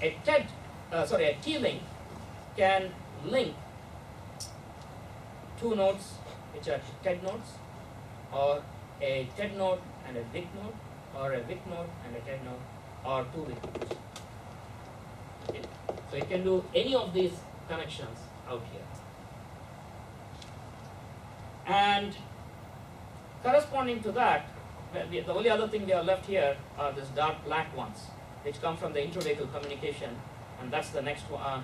[SPEAKER 2] a T-link can link two nodes which are TED nodes, or a TED node and a VIC node, or a VIC node and a TED node, or two VIC nodes. Okay. So it can do any of these connections out here. And corresponding to that, the only other thing we have left here are these dark black ones, which come from the inter-vehicle communication, and that's the next one.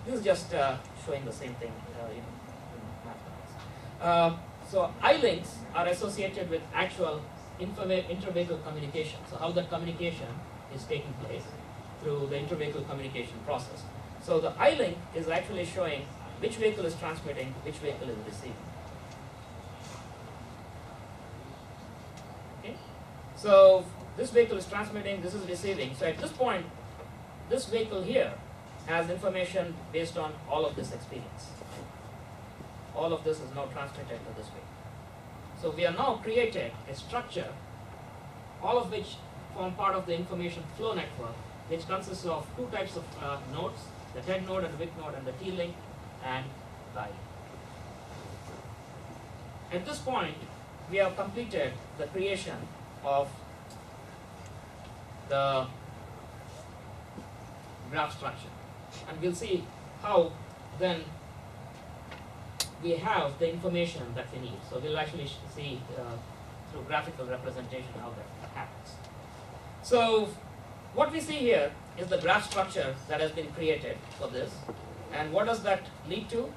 [SPEAKER 2] This is just showing the same thing, in mathematics. So I-links are associated with actual inter-vehicle communication. So how that communication is taking place through the inter-vehicle communication process. So the I-link is actually showing which vehicle is transmitting, which vehicle is receiving. Okay? So this vehicle is transmitting, this is receiving. So at this point, this vehicle here has information based on all of this experience. All of this is now transmitted to this vehicle. So we have now created a structure, all of which form part of the information flow network, which consists of two types of nodes, the TED node and VIC node, and the T-link and the I-link. At this point, we have completed the creation of the graph structure, and we'll see how then we have the information that we need. So we'll actually see through graphical representation how that happens. So what we see here is the graph structure that has been created for this. And what does that lead to?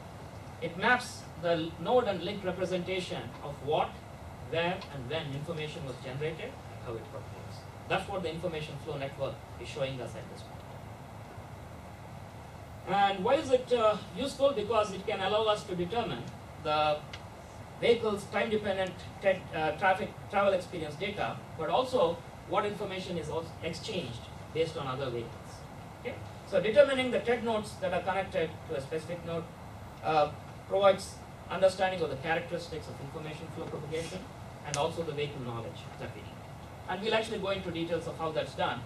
[SPEAKER 2] It maps the node and link representation of what, where, and when information was generated, and how it propagates. That's what the information flow network is showing us at this point. And why is it useful? Because it can allow us to determine the vehicle's time-dependent travel experience data, but also what information is also exchanged based on other vehicles. Okay? So determining the TED nodes that are connected to a specific node provides understanding of the characteristics of information flow propagation and also the vehicle knowledge that we need. And we'll actually go into details of how that's done.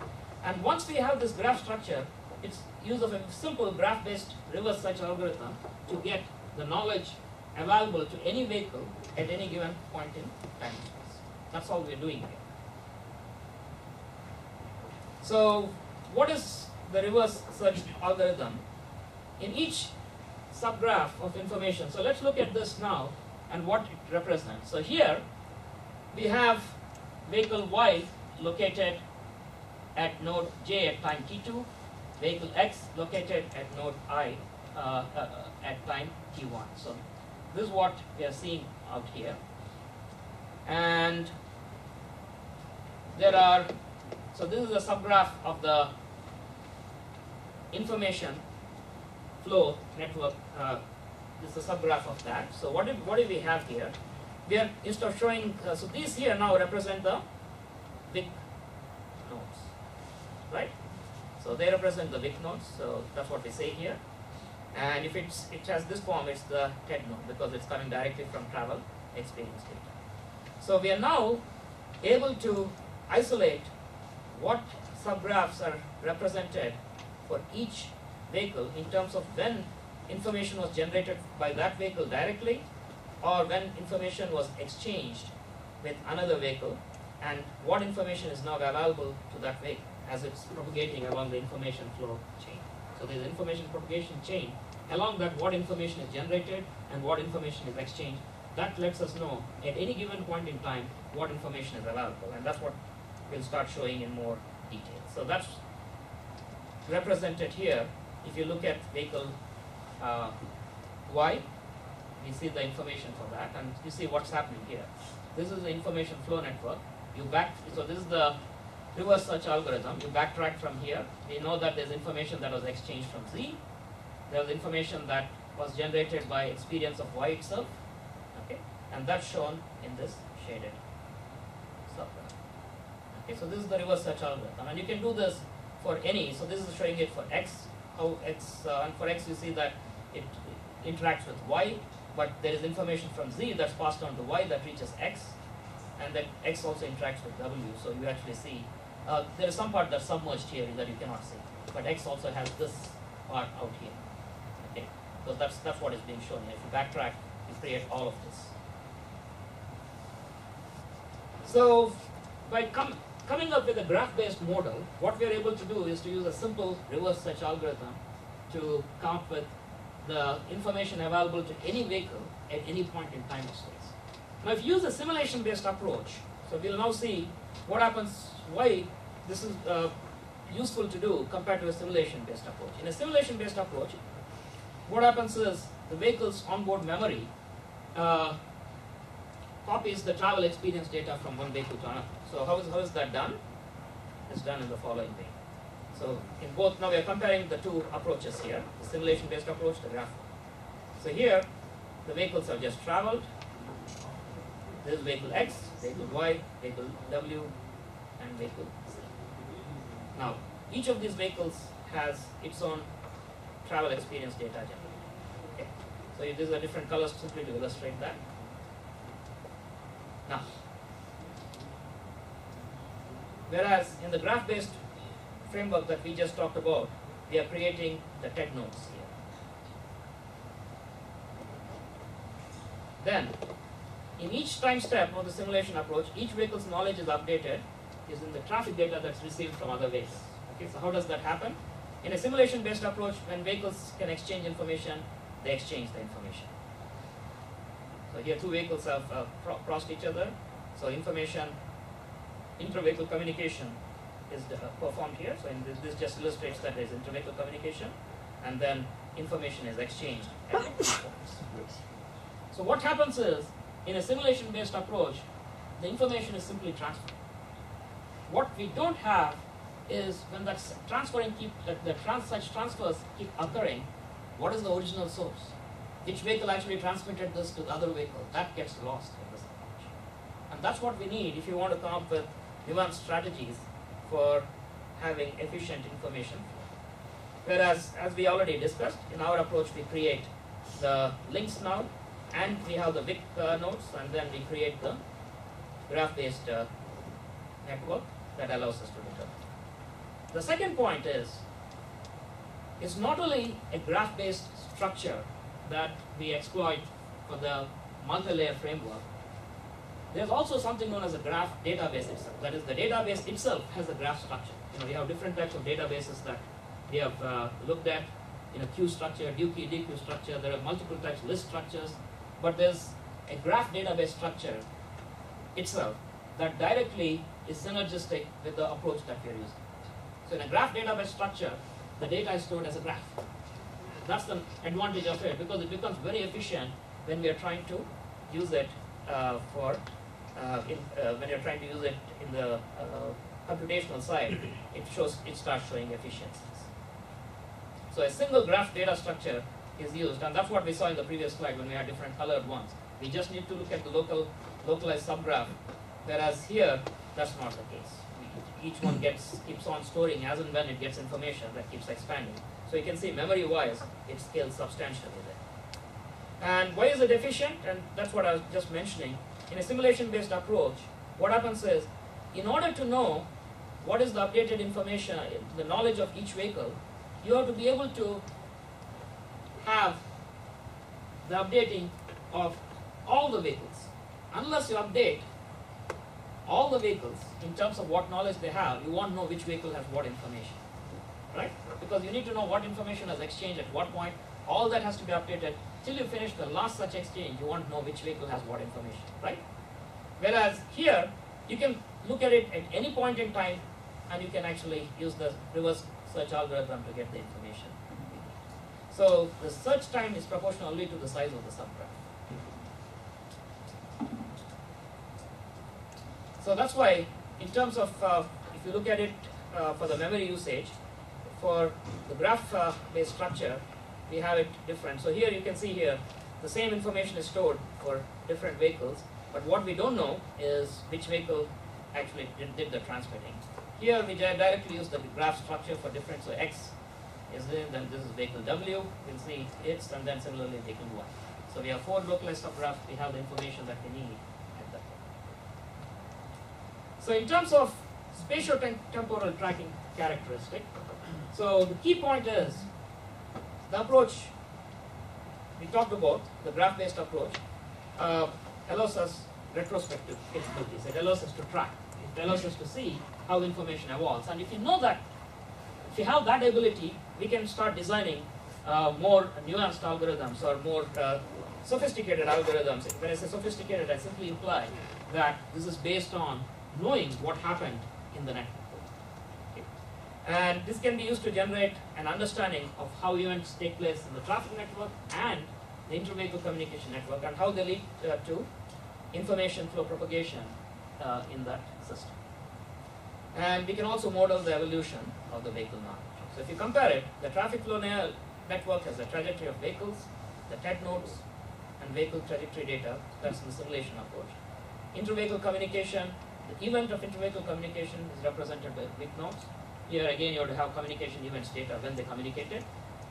[SPEAKER 2] And once we have this graph structure, it's use of a simple graph-based reverse search algorithm to get the knowledge available to any vehicle at any given point in time and space. That's all we're doing here. So what is the reverse search algorithm? In each subgraph of information, so let's look at this now and what it represents. So here we have vehicle Y located at node J at time t2, vehicle X located at node I at time t1. So this is what we are seeing out here. And there are, so this is a subgraph of the information flow network. This is a subgraph of that. So what do we have here? We are, instead of showing, so these here now represent the VIC nodes, right? So they represent the VIC nodes, so that's what we say here. And if it has this form, it's the TED node because it's coming directly from travel experience data. So we are now able to isolate what subgraphs are represented for each vehicle in terms of when information was generated by that vehicle directly or when information was exchanged with another vehicle and what information is now available to that vehicle as it's propagating along the information flow chain. So there is information propagation chain. Along that, what information is generated and what information is exchanged. That lets us know at any given point in time what information is available, and that's what we'll start showing in more detail. So that's represented here. If you look at vehicle Y, we see the information for that, and you see what's happening here. This is the information flow network. So this is the reverse search algorithm. You backtrack from here. We know that there's information that was exchanged from Z. There was information that was generated by experience of Y itself. Okay, and that's shown in this shaded subgraph. Okay, so this is the reverse search algorithm, and you can do this for any. So this is showing it for X. How X and for X you see that it interacts with Y, but there is information from Z that's passed on to Y that reaches X, and then X also interacts with W. So you actually see there is some part that's submerged here that you cannot see, but X also has this part out here. Okay, so that's what is being shown here. If you backtrack, you create all of this. So by coming up with a graph-based model, what we are able to do is to use a simple reverse search algorithm to come up with the information available to any vehicle at any point in time or space. Now if you use a simulation-based approach, so we'll now see what happens, why this is useful to do compared to a simulation-based approach. In a simulation-based approach, what happens is the vehicle's onboard memory copies the travel experience data from one vehicle to another. So how is that done? It's done in the following way. So in both, now we are comparing the two approaches here, the simulation-based approach, the graph one. So here, the vehicles have just traveled. This is vehicle X, vehicle Y, vehicle W, and vehicle Z. Now, each of these vehicles has its own travel experience data generated. Okay. So these are different colors simply to illustrate that. Now, whereas in the graph-based framework that we just talked about, we are creating the TED nodes here. Then, in each time step of the simulation approach, each vehicle's knowledge is updated using the traffic data that's received from other vehicles. Okay, so how does that happen? In a simulation-based approach, when vehicles can exchange information, they exchange the information. So here two vehicles have crossed each other. So information, inter-vehicle communication is performed here. So in this just illustrates that there is inter-vehicle communication, and then information is exchanged at different points. So what happens is, in a simulation-based approach, the information is simply transferred. What we don't have is when that's transferring such transfers keep occurring, what is the original source? Which vehicle actually transmitted this to the other vehicle? That gets lost in this approach. And that's what we need if you want to come up with nuanced strategies for having efficient information flow. Whereas, as we already discussed, in our approach we create the links now, and we have the VIC nodes, and then we create the graph-based network that allows us to determine. The second point is, it's not only a graph-based structure that we exploit for the multi-layer framework, there's also something known as a graph database itself. That is, the database itself has a graph structure. We have different types of databases that we have looked at, queue structure, DQ, DQ structure. There are multiple types of list structures, but there's a graph database structure itself that directly is synergistic with the approach that we are using. So in a graph database structure, the data is stored as a graph. That's the advantage of it, because it becomes very efficient when we are trying to use it when you're trying to use it in the computational side. It starts showing efficiencies. So a single graph data structure is used, and that's what we saw in the previous slide when we had different colored ones. We just need to look at the localized subgraph, whereas here that's not the case. Each one keeps on storing as and when it gets information that keeps expanding. So you can see memory-wise, it scales substantially there. And why is it efficient? And that's what I was just mentioning. In a simulation-based approach, what happens is, in order to know what is the updated information, the knowledge of each vehicle, you have to be able to have the updating of all the vehicles. Unless you update all the vehicles in terms of what knowledge they have, you won't know which vehicle has what information. right? Because you need to know what information is exchanged at what point. All that has to be updated. Till you finish the last such exchange, you want to know which vehicle has what information, right? Whereas here, you can look at it at any point in time, and you can actually use the reverse search algorithm to get the information. So the search time is proportional only to the size of the subgraph. So that's why, in terms of, if you look at it for the memory usage, for the graph-based structure, we have it different. So here you can see here, the same information is stored for different vehicles, but what we don't know is which vehicle actually did the transmitting. Here we directly use the graph structure for different, so X is in, then this is vehicle W, we'll see its, and then similarly vehicle Y. So we have 4 localized subgraphs, we have the information that we need at that point. So in terms of spatio-temporal tracking characteristic, so the key point is, the approach we talked about, the graph-based approach, allows us retrospective capabilities. It allows us to track. It allows us to see how information evolves. And if you know that, if you have that ability, we can start designing more nuanced algorithms or more sophisticated algorithms. When I say sophisticated, I simply imply that this is based on knowing what happened in the network. Okay. And this can be used to generate an understanding of how events take place in the traffic network and the inter-vehicle communication network, and how they lead to information flow propagation in that system. And we can also model the evolution of the vehicle knowledge. So if you compare it, the traffic flow network has the trajectory of vehicles, the TED nodes, and vehicle trajectory data. That's the simulation approach. Inter-vehicle communication, the event of inter-vehicle communication is represented by big nodes. Here again, you have to have communication events data when they communicated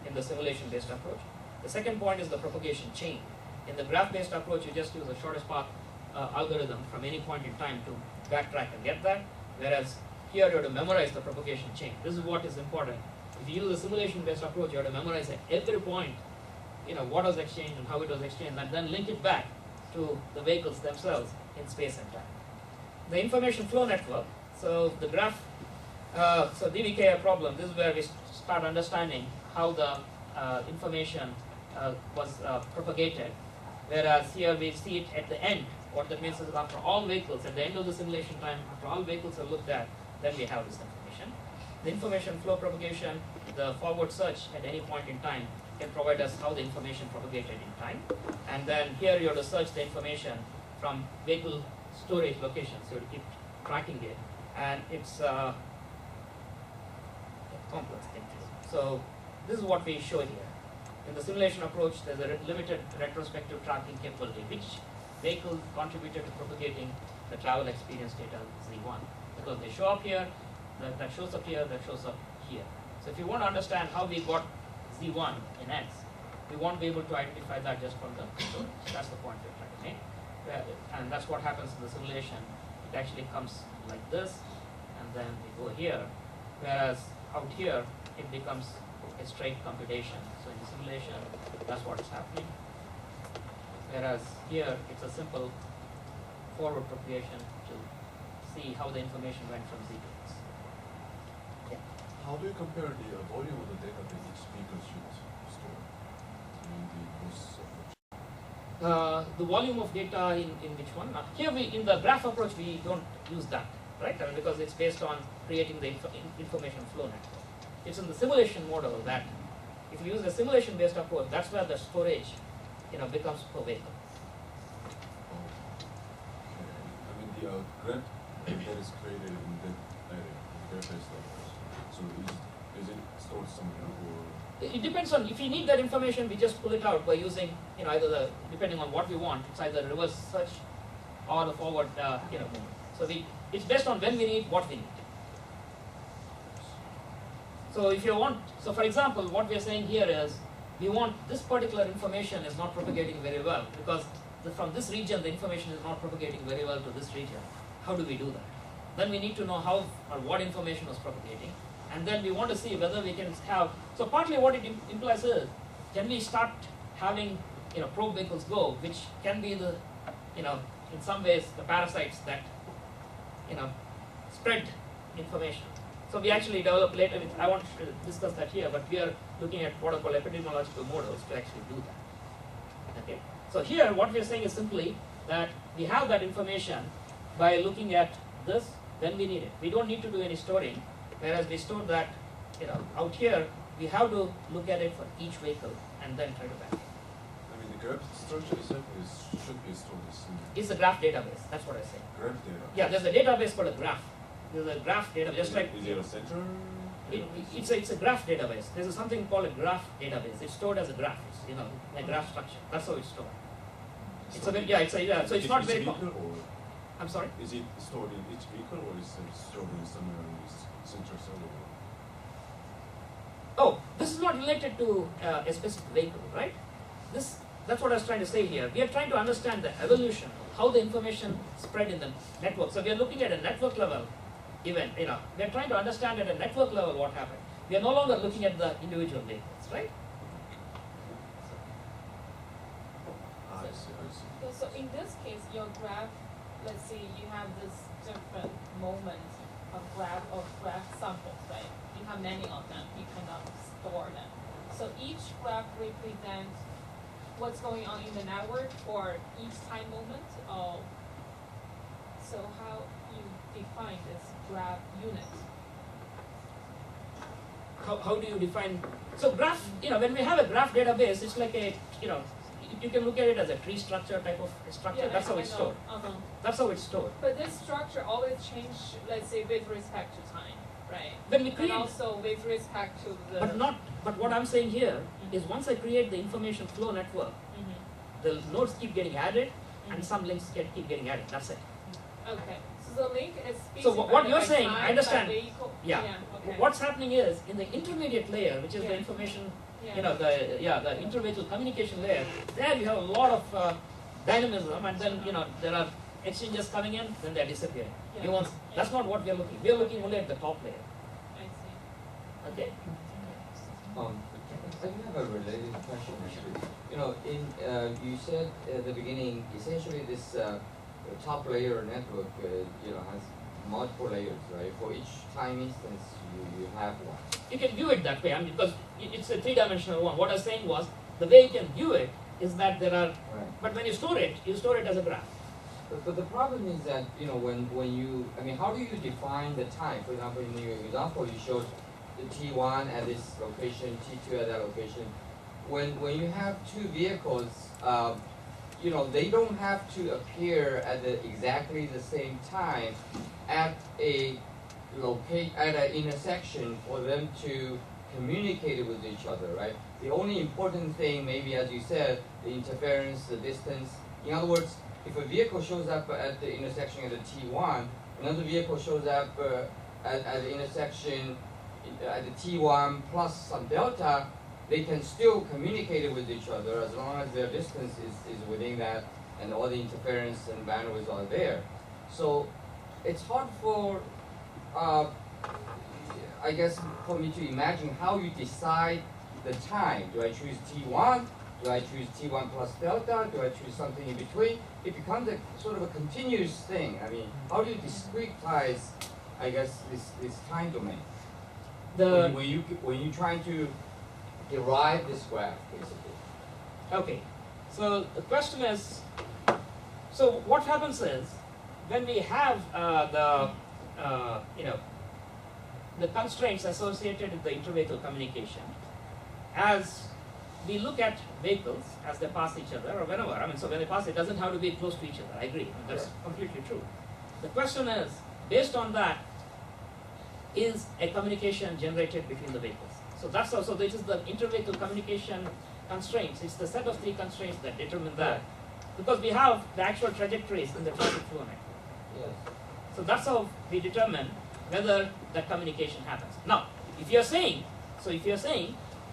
[SPEAKER 2] in the simulation-based approach. The second point is the propagation chain. In the graph-based approach, you just use the shortest path algorithm from any point in time to backtrack and get that, whereas here you have to memorize the propagation chain. This is what is important. If you use a simulation-based approach, you have to memorize at every point, what was exchanged and how it was exchanged, and then link it back to the vehicles themselves in space and time. The information flow network, so the graph, so DVKI problem, this is where we start understanding how the information was propagated, whereas here we see it at the end. What that means is after all vehicles, at the end of the simulation time, after all vehicles are looked at, then we have this information. The information flow propagation, the forward search at any point in time can provide us how the information propagated in time. And then here you have to search the information from vehicle storage locations, so you keep tracking it. And it's a complex thing. So this is what we show here. In the simulation approach, there's a limited retrospective tracking capability. Which vehicle contributed to propagating the travel experience data Z1? Because they show up here, that shows up here, that shows up here. So if you want to understand how we got Z1 in X, we won't be able to identify that just from the storage. That's the point we're trying to make. And that's what happens in the simulation. It actually comes like this, and then we go here. Whereas out here, it becomes a straight computation. So in the simulation, that's what is happening. Whereas here, it's a simple forward propagation to see how the information went from Z to X. Yeah.
[SPEAKER 3] How do you compare the volume of the data that each vehicle should store?
[SPEAKER 2] The volume of data in which one? Here in the graph approach, we don't use that, right? Because it's based on creating the information flow network. It's in the simulation model that if you use the simulation-based approach, that's where the storage, becomes per vehicle.
[SPEAKER 3] The graph that is created in that area, graph-based approach. So is it stored somewhere, or?
[SPEAKER 2] It depends on, if you need that information, we just pull it out by using, either depending on what we want, it's either reverse search or the forward, movement. So it's based on when we need, what we need. So if you want, so for example, what we are saying here is, we want this particular information is not propagating very well, because from this region, the information is not propagating very well to this region. How do we do that? Then we need to know how or what information was propagating. And then we want to see whether we can have, so partly what it implies is, can we start having, probe vehicles go, which can be the, in some ways, the parasites that, spread information. So we actually develop later, I won't discuss that here, but we are looking at what are called epidemiological models to actually do that. Okay. So here what we are saying is simply that we have that information by looking at this when we need it. We don't need to do any storing, whereas we store that, out here we have to look at it for each vehicle and then try to back it.
[SPEAKER 3] I mean, the graph structure itself should be stored as
[SPEAKER 2] It's a graph database, that's what I say.
[SPEAKER 3] graph data.
[SPEAKER 2] Yeah, there's a database called a graph. There's a graph database, just like
[SPEAKER 3] Is it a center?
[SPEAKER 2] it's a graph database. There's something called a graph database. It's stored as a graph. It's, a graph structure. That's how it's stored. It's a so it's not very common. I'm sorry.
[SPEAKER 3] Is it stored in each vehicle or is it stored in somewhere in this central server?
[SPEAKER 2] Oh, this is not related to a specific vehicle, right? That's what I was trying to say here. We are trying to understand the evolution, how the information spread in the network. So we are looking at a network level event. We are trying to understand at a network level what happened. We are no longer looking at the individual vehicles, right?
[SPEAKER 3] I see.
[SPEAKER 6] So in this case, your graph, let's say you have this different moments of graph samples, right? You have many of them. You cannot store them. So each graph represents what's going on in the network for each time moment. So how you define this graph unit?
[SPEAKER 2] How do you define? So graph, when we have a graph database, it's like a, you can look at it as a tree structure type of structure. That's how it's stored. That's how it's stored.
[SPEAKER 6] But this structure always change, let's say, with respect to time, right?
[SPEAKER 2] When we create,
[SPEAKER 6] and also with respect to the.
[SPEAKER 2] But what I'm saying here is once I create the information flow network, the nodes keep getting added, and some links keep getting added. That's it.
[SPEAKER 6] Okay. So the link is.
[SPEAKER 2] So what you're saying,
[SPEAKER 6] time,
[SPEAKER 2] I understand.
[SPEAKER 6] Vehicle.
[SPEAKER 2] Yeah.
[SPEAKER 6] Okay.
[SPEAKER 2] What's happening is in the intermediate layer, which is the information. The inter-vehicle communication layer, there you have a lot of dynamism, and then there are exchanges coming in, then they're disappearing. That's not what we're looking. We're looking only at the top layer.
[SPEAKER 6] I see.
[SPEAKER 2] Okay.
[SPEAKER 9] I do have a related question actually. You said at the beginning, essentially this top layer network, has multiple layers, right? For each time instance, you have one.
[SPEAKER 2] You can view it that way, because it's a three-dimensional one. What I was saying was, the way you can view it is that there are, but when you store it as a graph.
[SPEAKER 9] But the problem is that, when you, how do you define the time? For example, in your example, you showed the T1 at this location, T2 at that location. When you have two vehicles, they don't have to appear at exactly the same time at at an intersection for them to communicate with each other, right? The only important thing, maybe as you said, the interference, the distance. In other words, if a vehicle shows up at the intersection at the T1, another vehicle shows up at the intersection at the T1 plus some delta, they can still communicate with each other as long as their distance is within that and all the interference and bandwidth are there. So it's hard for, I guess, for me to imagine how you decide the time. Do I choose T1? Do I choose T1 plus delta? Do I choose something in between? It becomes a sort of a continuous thing. How do you discretize, I guess, this time domain? When you try to derive this graph, basically.
[SPEAKER 2] Okay. So the question is, so what happens is, when we have the constraints associated with the inter-vehicle communication, as we look at vehicles as they pass each other or whenever, so when they pass, it doesn't have to be close to each other. I agree. That's completely true. The question is, based on that, is a communication generated between the vehicles? So that's also, this is the inter-vehicle communication constraints. It's the set of three constraints that determine that. Because we have the actual trajectories in the traffic flow network.
[SPEAKER 9] Yes.
[SPEAKER 2] So that's how we determine whether that communication happens. Now, if you're saying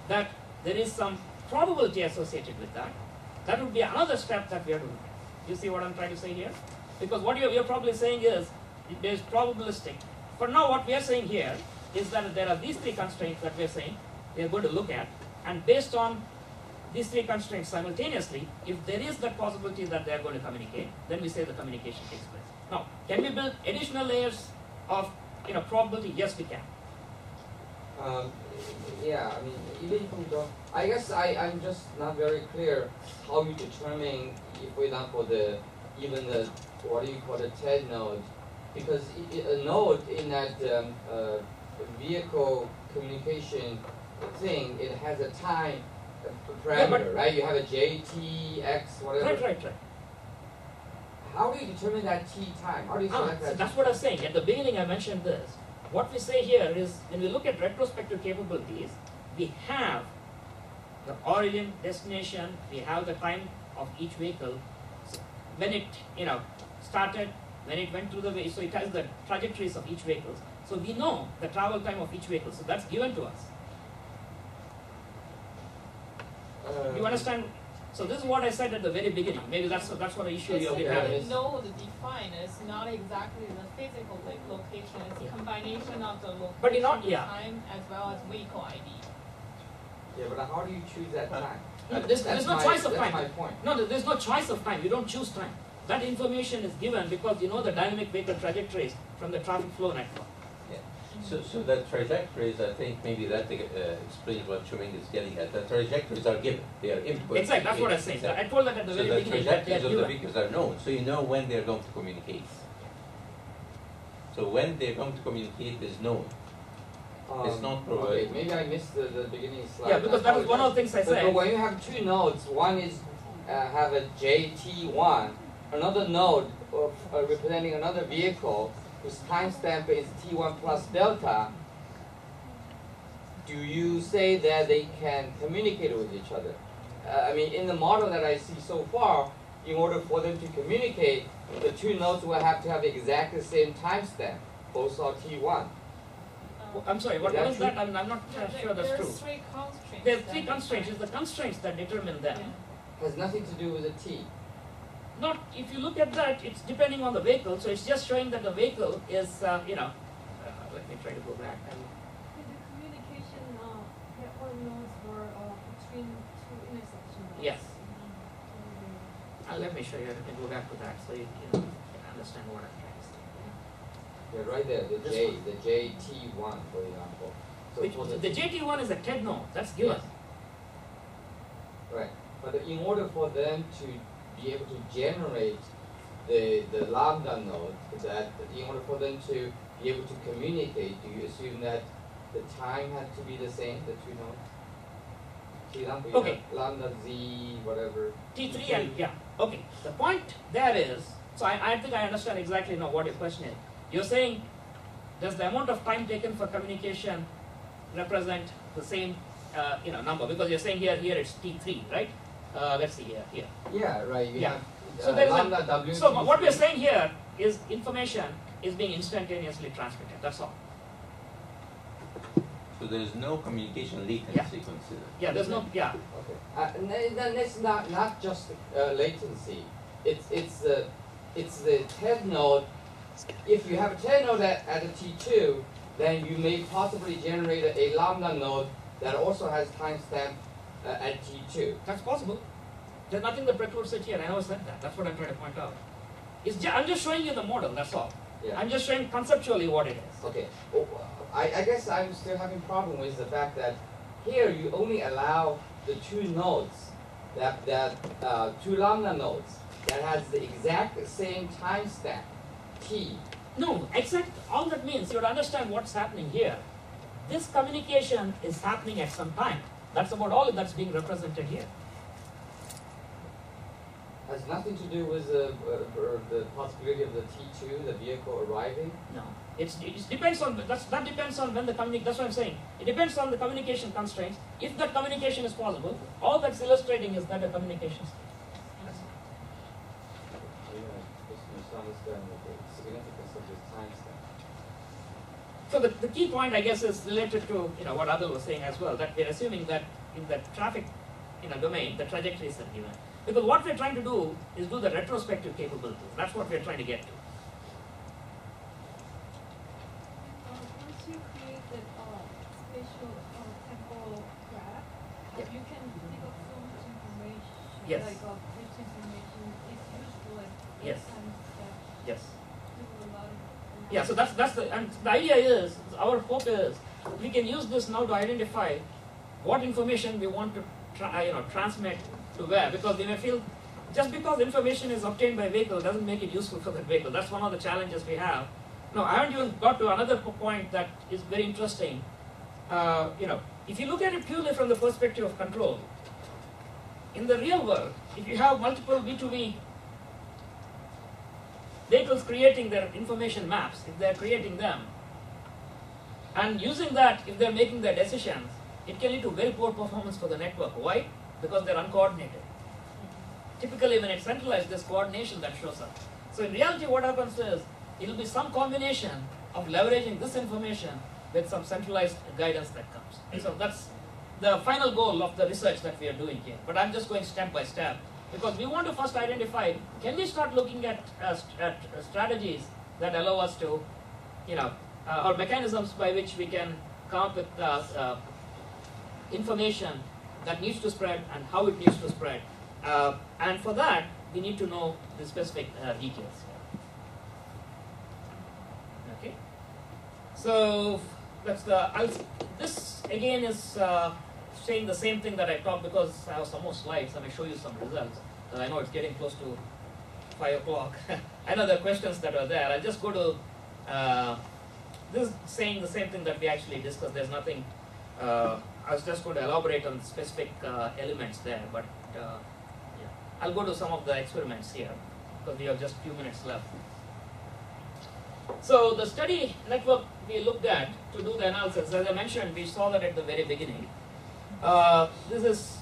[SPEAKER 2] that there is some probability associated with that, that would be another step that we are doing. You see what I'm trying to say here? Because what you're probably saying is, it is probabilistic. For now, what we are saying here is that there are these three constraints that we are saying we are going to look at, and based on these three constraints simultaneously, if there is that possibility that they are going to communicate, then we say the communication takes place. Now, can we build additional layers of probability? Yes, we can.
[SPEAKER 9] Yeah, I mean, even if you don't, I guess I'm just not very clear how you determine, for example, even the, what do you call the TED node, because a node in that vehicle communication thing, it has a time parameter, right? You have a J, T, X, whatever.
[SPEAKER 2] Right.
[SPEAKER 9] How do you determine that T time? How do you select
[SPEAKER 2] So
[SPEAKER 9] that?
[SPEAKER 2] that's what I was saying. At the beginning I mentioned this. What we say here is, when we look at retrospective capabilities, we have the origin, destination, we have the time of each vehicle, so when it started, when it went through the way, so it has the trajectories of each vehicle. So we know the travel time of each vehicle, so that's given to us. You understand? So this is what I said at the very beginning. Maybe that's what the issue
[SPEAKER 6] It's
[SPEAKER 2] you're
[SPEAKER 6] like
[SPEAKER 2] having.
[SPEAKER 6] the node defined is not exactly the physical location, it's a combination of the location,
[SPEAKER 2] But
[SPEAKER 6] time, as well as vehicle ID.
[SPEAKER 9] Yeah, but how do you choose that time?
[SPEAKER 2] No, there's no choice of time.
[SPEAKER 9] That's my point.
[SPEAKER 2] No, there's no choice of time. You don't choose time. That information is given because you know the dynamic vehicle trajectories from the traffic flow network.
[SPEAKER 5] So the trajectories, I think maybe that explains what Shuming is getting at. The trajectories are given, they are input.
[SPEAKER 2] Exactly, that's what I'm saying.
[SPEAKER 5] Exactly.
[SPEAKER 2] I told that at the
[SPEAKER 5] So
[SPEAKER 2] very
[SPEAKER 5] the
[SPEAKER 2] beginning that they are
[SPEAKER 5] trajectories of the
[SPEAKER 2] given.
[SPEAKER 5] vehicles are known, so you know when they're going to communicate. So when they're going to communicate is known. It's not
[SPEAKER 9] Okay,
[SPEAKER 5] provided.
[SPEAKER 9] maybe I missed the beginning slide.
[SPEAKER 2] Yeah, because that was one of the things I
[SPEAKER 9] But
[SPEAKER 2] said.
[SPEAKER 9] when you have two nodes, one is have a JT1, another node of, representing another vehicle whose timestamp is T1 plus delta. Do you say that they can communicate with each other? I mean, in the model that I see so far, in order for them to communicate, the two nodes will have to have exactly the same timestamp. Both are T1.
[SPEAKER 2] I'm sorry, what
[SPEAKER 9] Is that
[SPEAKER 2] was that? I'm not sure that's
[SPEAKER 6] There are
[SPEAKER 2] true.
[SPEAKER 6] three constraints.
[SPEAKER 2] There are
[SPEAKER 6] that
[SPEAKER 2] three
[SPEAKER 6] we
[SPEAKER 2] constraints.
[SPEAKER 6] find.
[SPEAKER 2] It's the constraints that determine them.
[SPEAKER 6] Yeah.
[SPEAKER 9] Has nothing to do with the T.
[SPEAKER 2] Not, if you look at that, it's depending on the vehicle, so it's just showing that the vehicle is, let me try to go back.
[SPEAKER 10] The communication network nodes were between two intersection nodes.
[SPEAKER 2] Yes. Let me show you, let me go back to that so you can understand what I'm trying to say.
[SPEAKER 9] Yeah, right there, the
[SPEAKER 2] This
[SPEAKER 9] J,
[SPEAKER 2] one.
[SPEAKER 9] the JT1, for example. So
[SPEAKER 2] Which,
[SPEAKER 9] for
[SPEAKER 2] the JT1 is a TED node, that's given.
[SPEAKER 9] Yes. Right, but in order for them to be able to generate the lambda node, that in order for them to be able to communicate, do you assume that the time has to be the same, the two nodes? For example, you
[SPEAKER 2] Okay.
[SPEAKER 9] have lambda z, whatever.
[SPEAKER 2] T3 and, yeah, okay. The point there is, so I think I understand exactly now what your question is. You're saying, does the amount of time taken for communication represent the same, number? Because you're saying here it's T3, right? Let's see here.
[SPEAKER 9] Yeah, right, you
[SPEAKER 2] Yeah.
[SPEAKER 9] have
[SPEAKER 2] So there is
[SPEAKER 9] lambda w.
[SPEAKER 2] So what we're saying here is information is being instantaneously transmitted, that's all.
[SPEAKER 5] So there is no communication latency considered.
[SPEAKER 2] Yeah, there's no, yeah.
[SPEAKER 9] Okay. Then it's not just latency. It's the TED node. If you have a TED node at a T2, then you may possibly generate a lambda node that also has timestamp at T2.
[SPEAKER 2] That's possible. There's nothing that precludes it here. I never said that. That's what I'm trying to point out. I'm just showing you the model, that's all.
[SPEAKER 9] Yeah.
[SPEAKER 2] I'm just showing conceptually what it is.
[SPEAKER 9] Okay. I guess I'm still having problem with the fact that here you only allow the two nodes, two lambda nodes that has the exact same timestamp, T.
[SPEAKER 2] No, except all that means you would understand what's happening here. This communication is happening at some time. That's about all that's being represented here.
[SPEAKER 9] Has nothing to do with the possibility of the T2, the vehicle arriving?
[SPEAKER 2] No. It depends on, that depends on when the that's what I'm saying. It depends on the communication constraints. If that communication is possible, all that's illustrating is that the communication is that's all.
[SPEAKER 9] Just misunderstand the significance of this timestamp.
[SPEAKER 2] So the key point, I guess, is related to what Adil was saying as well, that we're assuming that in the traffic domain, the trajectories are given. Because what we're trying to do is do the retrospective capabilities. That's what we're trying to get to.
[SPEAKER 10] Once you create the spatial temporal graph,
[SPEAKER 2] Yeah.
[SPEAKER 10] you can dig up so much information,
[SPEAKER 2] Yes.
[SPEAKER 10] like rich information. It's useful at
[SPEAKER 2] Yes.
[SPEAKER 10] times that
[SPEAKER 2] Yes.
[SPEAKER 10] do a lot of
[SPEAKER 2] Yeah, so that's the idea is, our hope is we can use this now to identify what information we want to transmit to where, because we may feel just because information is obtained by vehicle doesn't make it useful for that vehicle. That's one of the challenges we have. Now, I haven't even got to another point that is very interesting. If you look at it purely from the perspective of control, in the real world, if you have multiple B2B vehicles creating their information maps, if they're creating them, and using that, if they're making their decisions, it can lead to very poor performance for the network. Why? Because they're uncoordinated. Typically, when it's centralized, there's coordination that shows up. So in reality, what happens is, it will be some combination of leveraging this information with some centralized guidance that comes. And so that's the final goal of the research that we are doing here. But I'm just going step by step, because we want to first identify, can we start looking at strategies that allow us to, or mechanisms by which we can come up with information that needs to spread and how it needs to spread. And for that, we need to know the specific details. Okay. So that's this again is saying the same thing that I talked, because I have some more slides. I may show you some results. And I know it's getting close to 5 o'clock. I know there are questions that are there. I'll just go to this is saying the same thing that we actually discussed. There's nothing. I was just going to elaborate on specific elements there, but yeah. I'll go to some of the experiments here, because we have just a few minutes left. So the study network we looked at to do the analysis, as I mentioned, we saw that at the very beginning. This is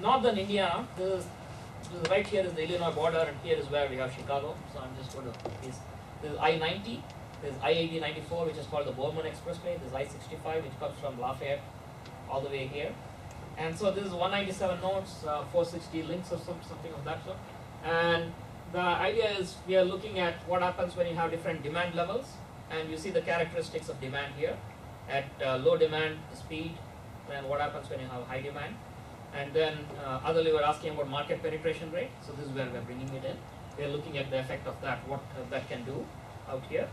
[SPEAKER 2] northern Indiana. This is right here is the Illinois border, and here is where we have Chicago. So I'm just going to this is I-90. There's I-80-94, which is called the Bowman Expressway. There's I-65, which comes from Lafayette all the way here. And so this is 197 nodes, 460 links or something of that sort. And the idea is we are looking at what happens when you have different demand levels. And you see the characteristics of demand here. At low demand, the speed, and what happens when you have high demand. And then otherly we're asking about market penetration rate. So this is where we're bringing it in. We're looking at the effect of that, what that can do out here.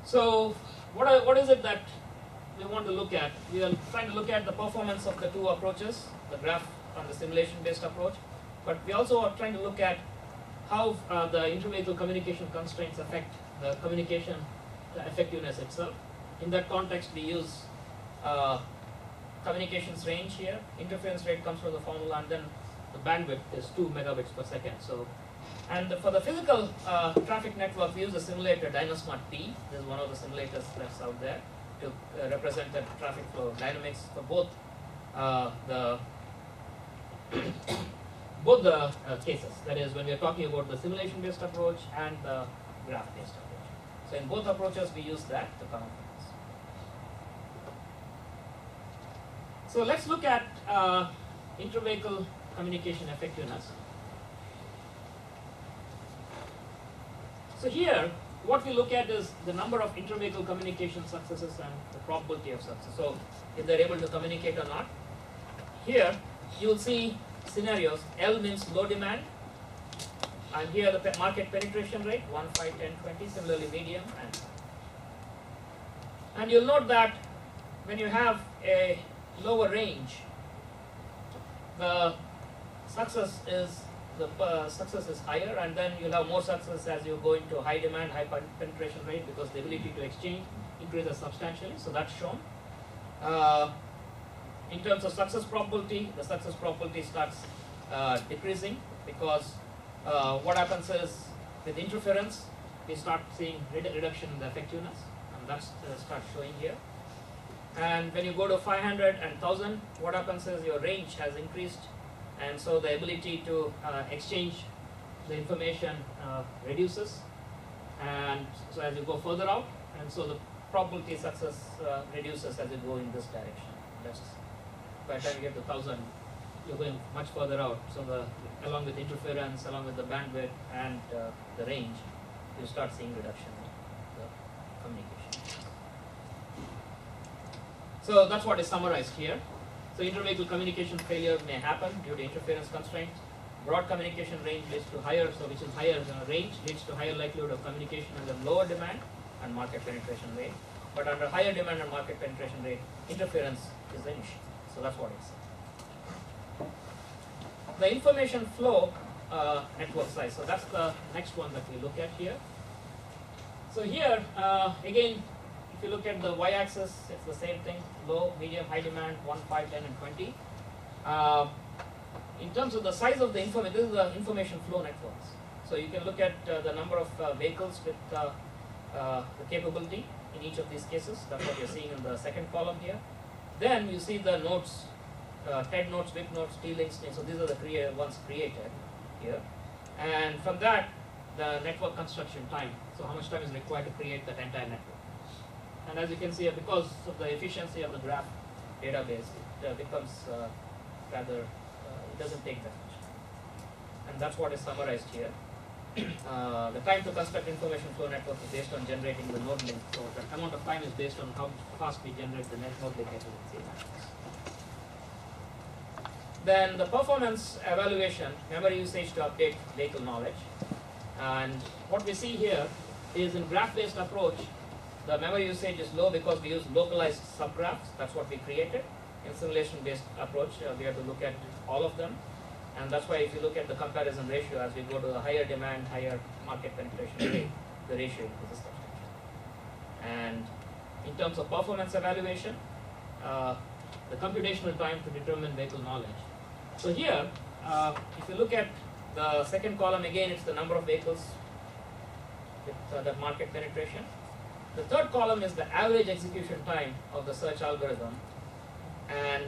[SPEAKER 2] So what is it that we want to look at? We are trying to look at the performance of the two approaches, the graph and the simulation-based approach, but we also are trying to look at how the intervehicle communication constraints affect the communication effectiveness itself. In that context, we use communications range here. Interference rate comes from the formula, and then the bandwidth is 2 megabits per second. So, and for the physical traffic network, we use a simulator, DynaSmart P. This is one of the simulators that's out there to represent the traffic flow dynamics for both the cases. That is, when we are talking about the simulation-based approach and the graph-based approach. So in both approaches, we use that to come up with this. So let's look at inter-vehicle communication effectiveness. So here, what we look at is the number of inter-vehicle communication successes and the probability of success. So if they're able to communicate or not. Here, you will see scenarios. L means low demand. And here the market penetration rate, 1, 5, 10, 20. Similarly, medium. And you'll note that when you have a lower range, the success is higher, and then you'll have more success as you go into high demand, high penetration rate, because the ability to exchange increases substantially. So that's shown. In terms of success probability, the success probability starts decreasing, because what happens is with interference, we start seeing reduction in the effectiveness, and that starts showing here. And when you go to 500 and 1000, what happens is your range has increased, and so the ability to exchange the information reduces. And so as you go further out, and so the probability of success reduces as you go in this direction. That's by the time you get to 1000, you're going much further out. So along with interference, along with the bandwidth and the range, you start seeing reduction in the communication. So that's what is summarized here. So inter-vehicle communication failure may happen due to interference constraints. Broad communication range leads to higher, so which is higher range leads to higher likelihood of communication and then lower demand. and market penetration rate. But under higher demand and market penetration rate, interference is the issue. So that's what it's saying. The information flow network size. So that's the next one that we look at here. So here, again, if you look at the y-axis, it's the same thing: low, medium, high demand, 1, 5, 10, and 20. In terms of the size of the information, this is the information flow networks. So you can look at the number of vehicles with the capability in each of these cases. That's what you're seeing in the second column here. Then you see the nodes, TED nodes, WIC nodes, T-links. So these are the ones created here. And from that, the network construction time. So how much time is required to create that entire network. And as you can see, because of the efficiency of the graph database, it becomes rather, it doesn't take that much. And that's what is summarized here. The time to construct information flow network is based on generating the node link. So the amount of time is based on how fast we generate the node link equivalency matrix. Then the performance evaluation, memory usage to update vehicle knowledge. And what we see here is in graph-based approach, the memory usage is low because we use localized subgraphs. That's what we created. In simulation-based approach, we have to look at all of them. And that's why if you look at the comparison ratio, as we go to the higher demand, higher market penetration rate, the ratio is substantial. And in terms of performance evaluation, the computational time to determine vehicle knowledge. So here, if you look at the second column, again, it's the number of vehicles with the market penetration. The third column is the average execution time of the search algorithm, and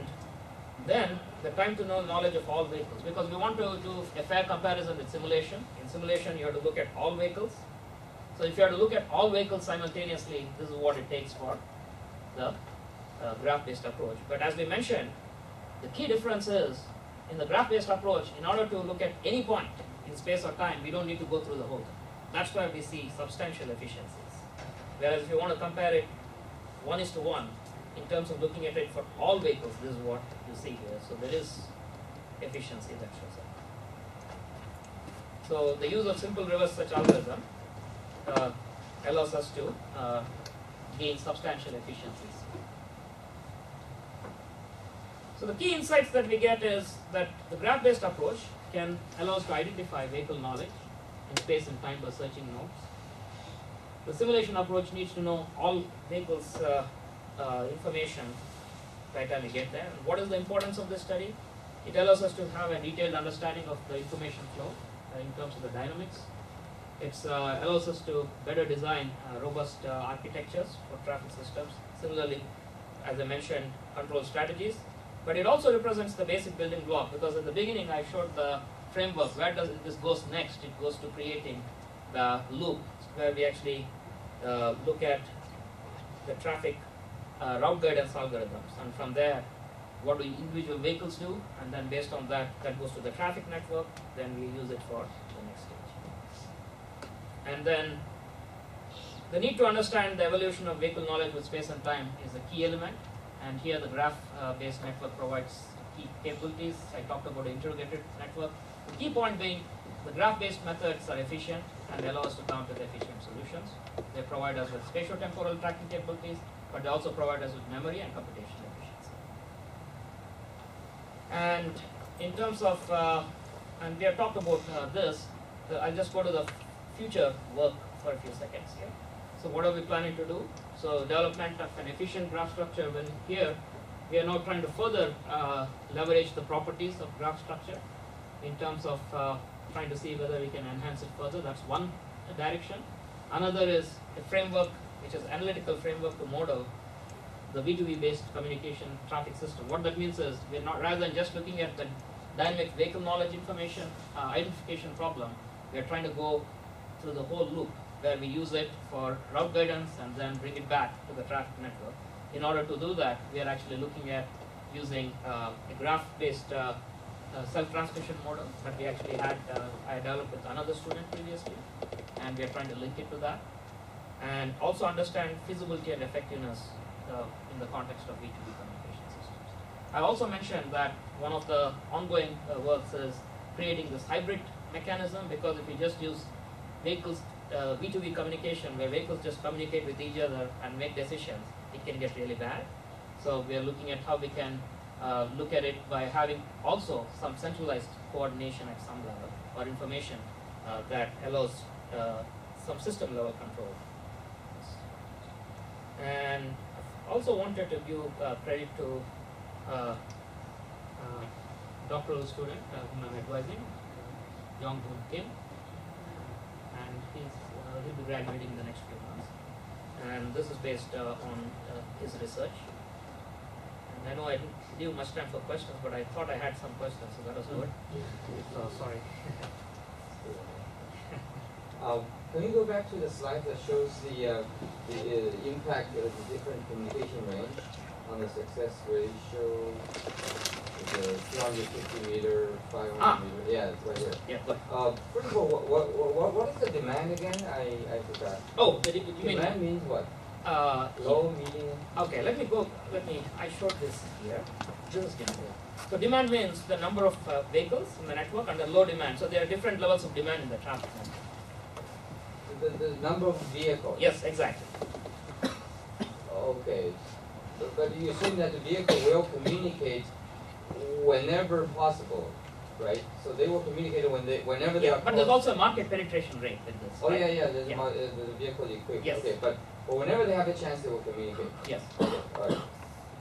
[SPEAKER 2] then the time to know knowledge of all vehicles, because we want to do a fair comparison with simulation. In simulation, you have to look at all vehicles. So if you have to look at all vehicles simultaneously, this is what it takes for the graph-based approach. But as we mentioned, the key difference is, in the graph-based approach, in order to look at any point in space or time, we don't need to go through the whole thing. That's why we see substantial efficiencies. Whereas if you want to compare it 1:1, in terms of looking at it for all vehicles, this is what you see here. So there is efficiency that shows up. So the use of simple reverse search algorithm allows us to gain substantial efficiencies. So the key insights that we get is that the graph-based approach can allow us to identify vehicle knowledge in space and time by searching nodes. The simulation approach needs to know all vehicles' information by the time we get there. And what is the importance of this study? It allows us to have a detailed understanding of the information flow in terms of the dynamics. It allows us to better design robust architectures for traffic systems. Similarly, as I mentioned, control strategies. But it also represents the basic building block, because at the beginning I showed the framework. Where does this goes next? It goes to creating the loop, where we actually look at the traffic route guidance algorithms, and from there, what do individual vehicles do, and then based on that, that goes to the traffic network. Then we use it for the next stage. And then the need to understand the evolution of vehicle knowledge with space and time is a key element. And here the graph-based network provides key capabilities. I talked about the integrated network. The key point being, the graph-based methods are efficient and allow us to come up with efficient solutions. They provide us with spatiotemporal tracking capabilities, but they also provide us with memory and computational efficiency. And in terms of, and we have talked about this, I'll just go to the future work for a few seconds here. So what are we planning to do? So development of an efficient graph structure. When here, we are now trying to further leverage the properties of graph structure in terms of trying to see whether we can enhance it further. That's one direction. Another is a framework, which is analytical framework to model the V2V based communication traffic system. What that means is, we're not, rather than just looking at the dynamic vehicle knowledge information identification problem, we're trying to go through the whole loop, where we use it for route guidance and then bring it back to the traffic network. In order to do that, we are actually looking at using a graph-based self-transmission model that we actually had, I developed with another student previously, and we are trying to link it to that. And also understand feasibility and effectiveness in the context of V2V communication systems. I also mentioned that one of the ongoing works is creating this hybrid mechanism, because if we just use vehicles V2V communication, where vehicles just communicate with each other and make decisions, it can get really bad. So we are looking at how we can look at it by having also some centralized coordination at some level or information that allows some system level control. And I also wanted to give credit to doctoral student whom I'm advising, Young Hoon Kim, and he'll be graduating in the next few months. And this is based on his research. And I know I didn't leave much time for questions, but I thought I had some questions, so that was good. So sorry.
[SPEAKER 9] Can you go back to the slide that shows the impact of the different communication range on the success ratio? The 250 meter, 500 meter. Yeah, it's right here.
[SPEAKER 2] Yeah, good.
[SPEAKER 9] First of all, what is the demand again? I forgot.
[SPEAKER 2] Oh, you mean
[SPEAKER 9] demand means what? Low, medium.
[SPEAKER 2] Okay, I showed this here. This is demand. So demand means the number of vehicles in the network, and the low demand. So there are different levels of demand in the traffic network.
[SPEAKER 9] The number of vehicles.
[SPEAKER 2] Yes, exactly.
[SPEAKER 9] Okay, but you assume that the vehicle will communicate whenever possible, right? So they will communicate whenever they are.
[SPEAKER 2] But there's also a market penetration rate with this.
[SPEAKER 9] Oh
[SPEAKER 2] right?
[SPEAKER 9] yeah. There's the vehicle equipped.
[SPEAKER 2] Yes.
[SPEAKER 9] Okay, but whenever they have a chance, they will communicate.
[SPEAKER 2] Yes.
[SPEAKER 9] Okay. All right.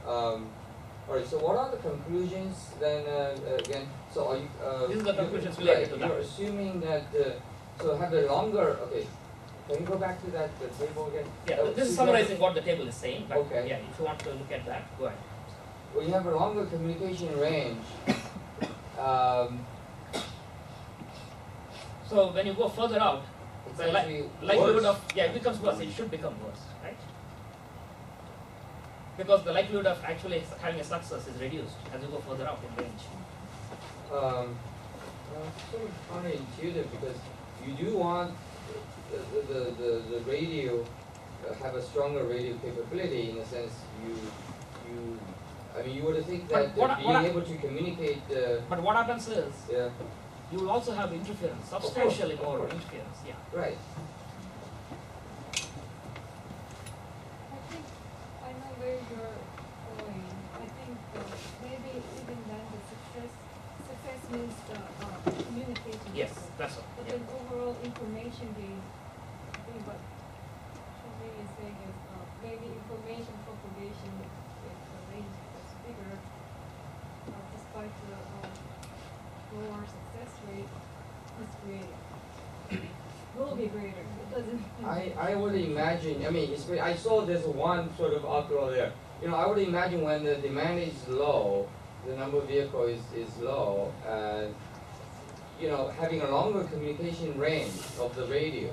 [SPEAKER 9] All right. So what are the conclusions then? Again, so are you?
[SPEAKER 2] These are the conclusions related to that.
[SPEAKER 9] You're assuming that so have a longer. Okay. Can you go back to that the table again?
[SPEAKER 2] Yeah. This is summarizing what the table is saying. But
[SPEAKER 9] okay.
[SPEAKER 2] Yeah. If you want to look at that, go ahead.
[SPEAKER 9] Well, you have a longer communication range.
[SPEAKER 2] So when you go further out,
[SPEAKER 9] It's
[SPEAKER 2] the
[SPEAKER 9] actually
[SPEAKER 2] likelihood
[SPEAKER 9] worse.
[SPEAKER 2] of it becomes worse. It should become worse, right? Because the likelihood of actually having a success is reduced as you go further out in range.
[SPEAKER 9] Well, it's sort of counterintuitive because you do want the radio have a stronger radio capability in the sense I mean you would think that being able to communicate.
[SPEAKER 2] But what happens is
[SPEAKER 9] yeah.
[SPEAKER 2] you will also have interference, substantially more interference. Yeah.
[SPEAKER 9] Right.
[SPEAKER 10] I think I know where you're going. I think maybe even then the success means communication.
[SPEAKER 2] Yes, that's all.
[SPEAKER 10] But
[SPEAKER 2] Yeah.
[SPEAKER 10] then overall information gain, I think what Shumi is saying is maybe information propagation if the range is bigger, despite the lower success rate, is greater. Will be greater. It doesn't.
[SPEAKER 9] I would imagine. I mean, I saw there's one sort of outlaw there. You know, I would imagine when the demand is low, the number of vehicles is low, you know, having a longer communication range of the radio,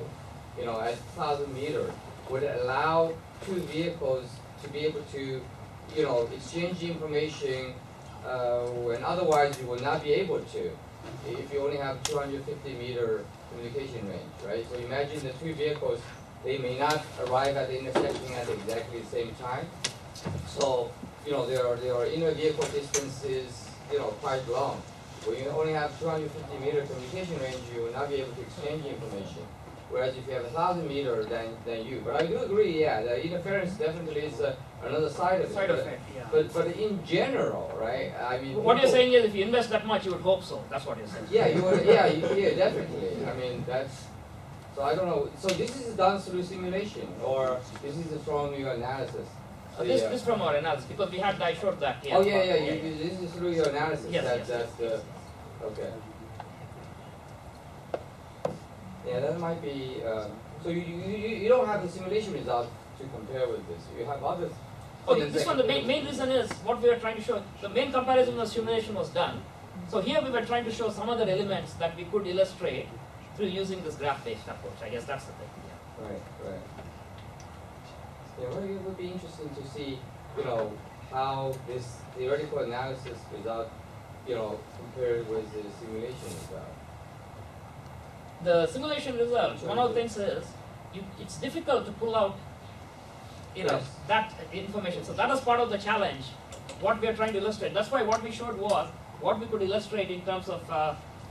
[SPEAKER 9] you know, at 1,000 meters, would allow two vehicles to be able to, you know, exchange information when otherwise you would not be able to if you only have 250 meter communication range, right? So imagine the two vehicles, they may not arrive at the intersection at exactly the same time. So, you know, there are inner vehicle distances, you know, quite long. When you only have 250 meter communication range, you will not be able to exchange information. Whereas if you have 1,000 meters, then you. But I do agree, yeah, the interference definitely is another side of it.
[SPEAKER 2] Side effect, yeah.
[SPEAKER 9] But in general, right? I mean,
[SPEAKER 2] What you're saying is, if you invest that much, you would hope so. That's what you're saying.
[SPEAKER 9] yeah, you would. Yeah, yeah, definitely. I mean, that's. So I don't know. So this is done through simulation, or this is from your analysis.
[SPEAKER 2] This from our analysis, because we had, I showed that here.
[SPEAKER 9] Oh yeah. This is through your analysis.
[SPEAKER 2] Yes,
[SPEAKER 9] Okay. Yeah, that might be. So you don't have the simulation result to compare with this. You have other.
[SPEAKER 2] Oh, this one, the main reason is what we are trying to show. The main comparison of simulation was done. So here we were trying to show some other elements that we could illustrate through using this graph-based approach. I guess that's the thing. Yeah.
[SPEAKER 9] Right. Yeah, well, it would be interesting to see, you know, how this theoretical analysis result, you know, compared with the simulation result.
[SPEAKER 2] The simulation result, one of the things is, it's difficult to pull out, you know,
[SPEAKER 9] Yes.
[SPEAKER 2] that information. So that is part of the challenge, what we are trying to illustrate. That's why what we showed was what we could illustrate in terms of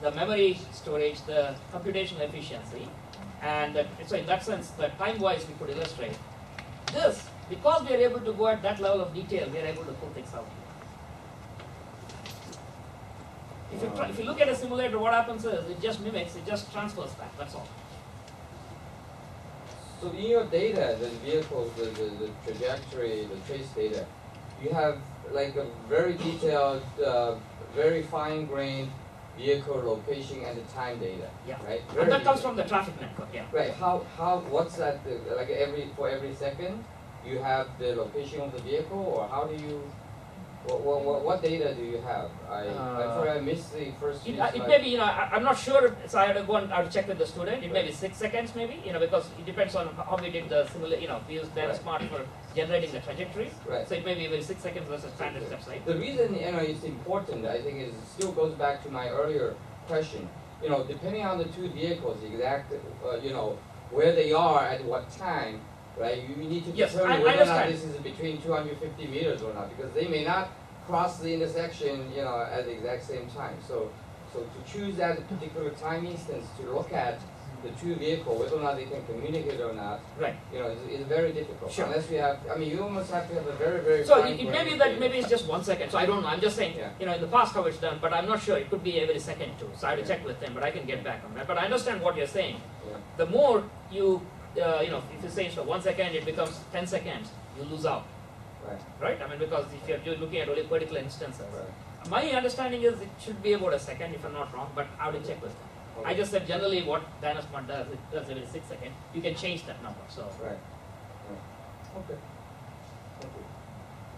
[SPEAKER 2] the memory storage, the computational efficiency, and so in that sense, the time-wise we could illustrate this. Because we are able to go at that level of detail, we are able to pull things out. If you look at a simulator, what happens is it just mimics, it just transfers back. That's all.
[SPEAKER 9] So in your data, the vehicles, the trajectory, the trace data, you have like a very detailed, very fine-grained vehicle location and the time data.
[SPEAKER 2] Yeah.
[SPEAKER 9] Right.
[SPEAKER 2] And that comes from the traffic network. Yeah.
[SPEAKER 9] Right. What's that? Like for every second, you have the location of the vehicle, or how do you? What data do you have? I'm sorry, I missed the first.
[SPEAKER 2] It may be, I'm not sure. So I had to go and I have to check with the student. It may be 6 seconds, maybe, because it depends on how we did the simulation. We use smart for generating the trajectories.
[SPEAKER 9] Right.
[SPEAKER 2] So it may be maybe 6 seconds versus standard steps, right?
[SPEAKER 9] The reason it's important, I think, is it still goes back to my earlier question. Depending on the two vehicles, exact, where they are at what time. Right, you need to determine whether or not this is between 250 meters or not, because they may not cross the intersection, at the exact same time. So to choose that particular time instance to look at the two vehicles, whether or not they can communicate or not,
[SPEAKER 2] right?
[SPEAKER 9] Is very difficult.
[SPEAKER 2] Sure.
[SPEAKER 9] Unless you have, you almost have to have a very, very.
[SPEAKER 2] So it may be that maybe it's just 1 second. So I don't know. I'm just saying, in the past how it's done, but I'm not sure. It could be every second too. So I have to check with them, but I can get back on that. But I understand what you're saying.
[SPEAKER 9] Yeah.
[SPEAKER 2] The more you if you say so 1 second, it becomes 10 seconds, you lose out. Right? Because if you're looking at only particular instances.
[SPEAKER 9] Right.
[SPEAKER 2] My understanding is it should be about a second, if I'm not wrong, but I will check with them. Okay. I just said generally what DynaSmart does, it does every 6 seconds. You can change that number. So.
[SPEAKER 9] Right. Okay. Thank you.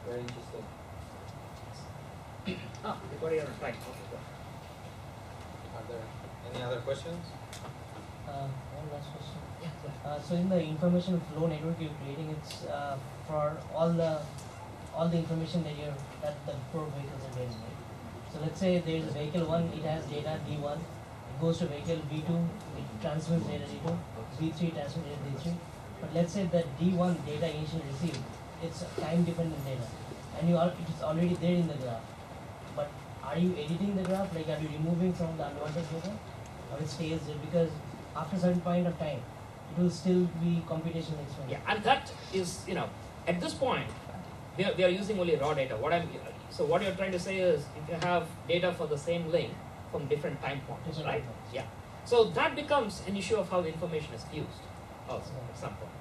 [SPEAKER 9] Very interesting.
[SPEAKER 2] Before you're right. Okay.
[SPEAKER 1] Are there any other questions?
[SPEAKER 8] One last question. So in the information flow network you're creating, it's for all the information that the four vehicles are getting. Right? So let's say there is a vehicle 1, it has data D1, it goes to vehicle V2, it transmits data D2, V3 transmits data D3. But let's say that D1 data initially received, it's time dependent data, and it's already there in the graph. But are you editing the graph? Like, are you removing some of the unwanted data, or it stays there? Because after a certain point of time, it will still be computational expense.
[SPEAKER 2] Yeah, and that is, at this point, we are using only raw data. So what you're trying to say is, if you have data for the same link from different time points, right? Yeah. So that becomes an issue of how the information is fused, also at some point.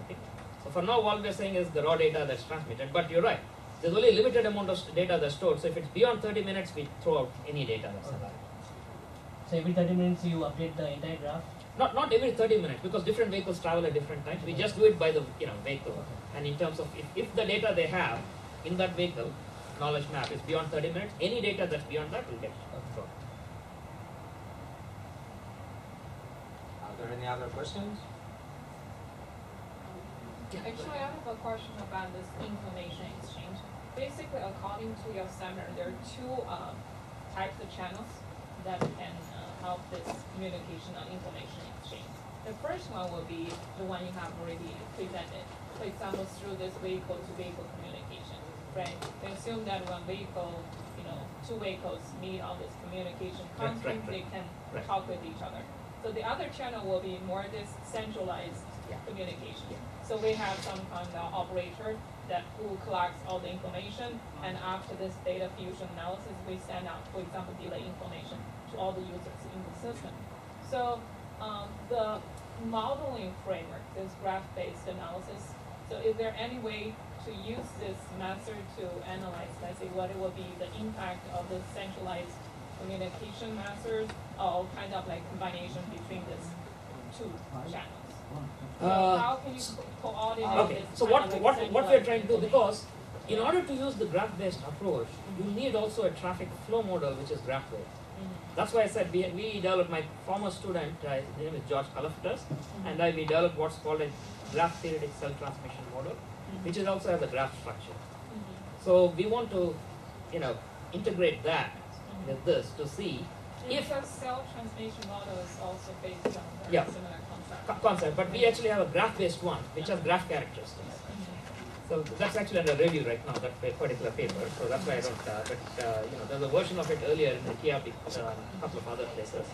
[SPEAKER 2] Okay? So for now, all we're saying is the raw data that's transmitted. But you're right. There's only a limited amount of data that's stored. So if it's beyond 30 minutes, we throw out any data that's available.
[SPEAKER 8] So every 30 minutes you update the entire graph?
[SPEAKER 2] Not every 30 minutes, because different vehicles travel at different times. We just do it by the vehicle. And in terms of if the data they have in that vehicle knowledge map is beyond 30 minutes, any data that's beyond that will get thrown.
[SPEAKER 1] Are there any other questions?
[SPEAKER 6] Actually, I have a question about this information exchange. Basically, according to your seminar, there are two types of channels that can help this communication and information exchange. The first one will be the one you have already presented. For example, through this vehicle-to-vehicle communication, right? They assume that when two vehicles meet on this communication conference, they can talk with each other. So the other channel will be more this centralized communication. So we have some kind of operator who collects all the information, and after this data fusion analysis, we send out, for example, delay information to all the users in the system. So the modeling framework, this graph-based analysis, so is there any way to use this method to analyze, let's say, what it will be the impact of the centralized communication method, or kind of like combination between these two channels? So how can you coordinate
[SPEAKER 2] Okay,
[SPEAKER 6] this?
[SPEAKER 2] so what we are trying to do, because in order to use the graph-based approach, you need also a traffic flow model which is graph-based. That's why I said we developed, my former student, his name is George Kalaftas, and we developed what's called a graph theoretic cell transmission model, which is also has a graph structure. So we want to, integrate that with this to see if
[SPEAKER 6] the cell transmission model is also based on the similar concept.
[SPEAKER 2] But we actually have a graph-based one, which has graph characteristics. So that's actually under review right now, that particular paper. So that's why I don't. But you know, there's a version of it earlier in the TRP, a couple of other places.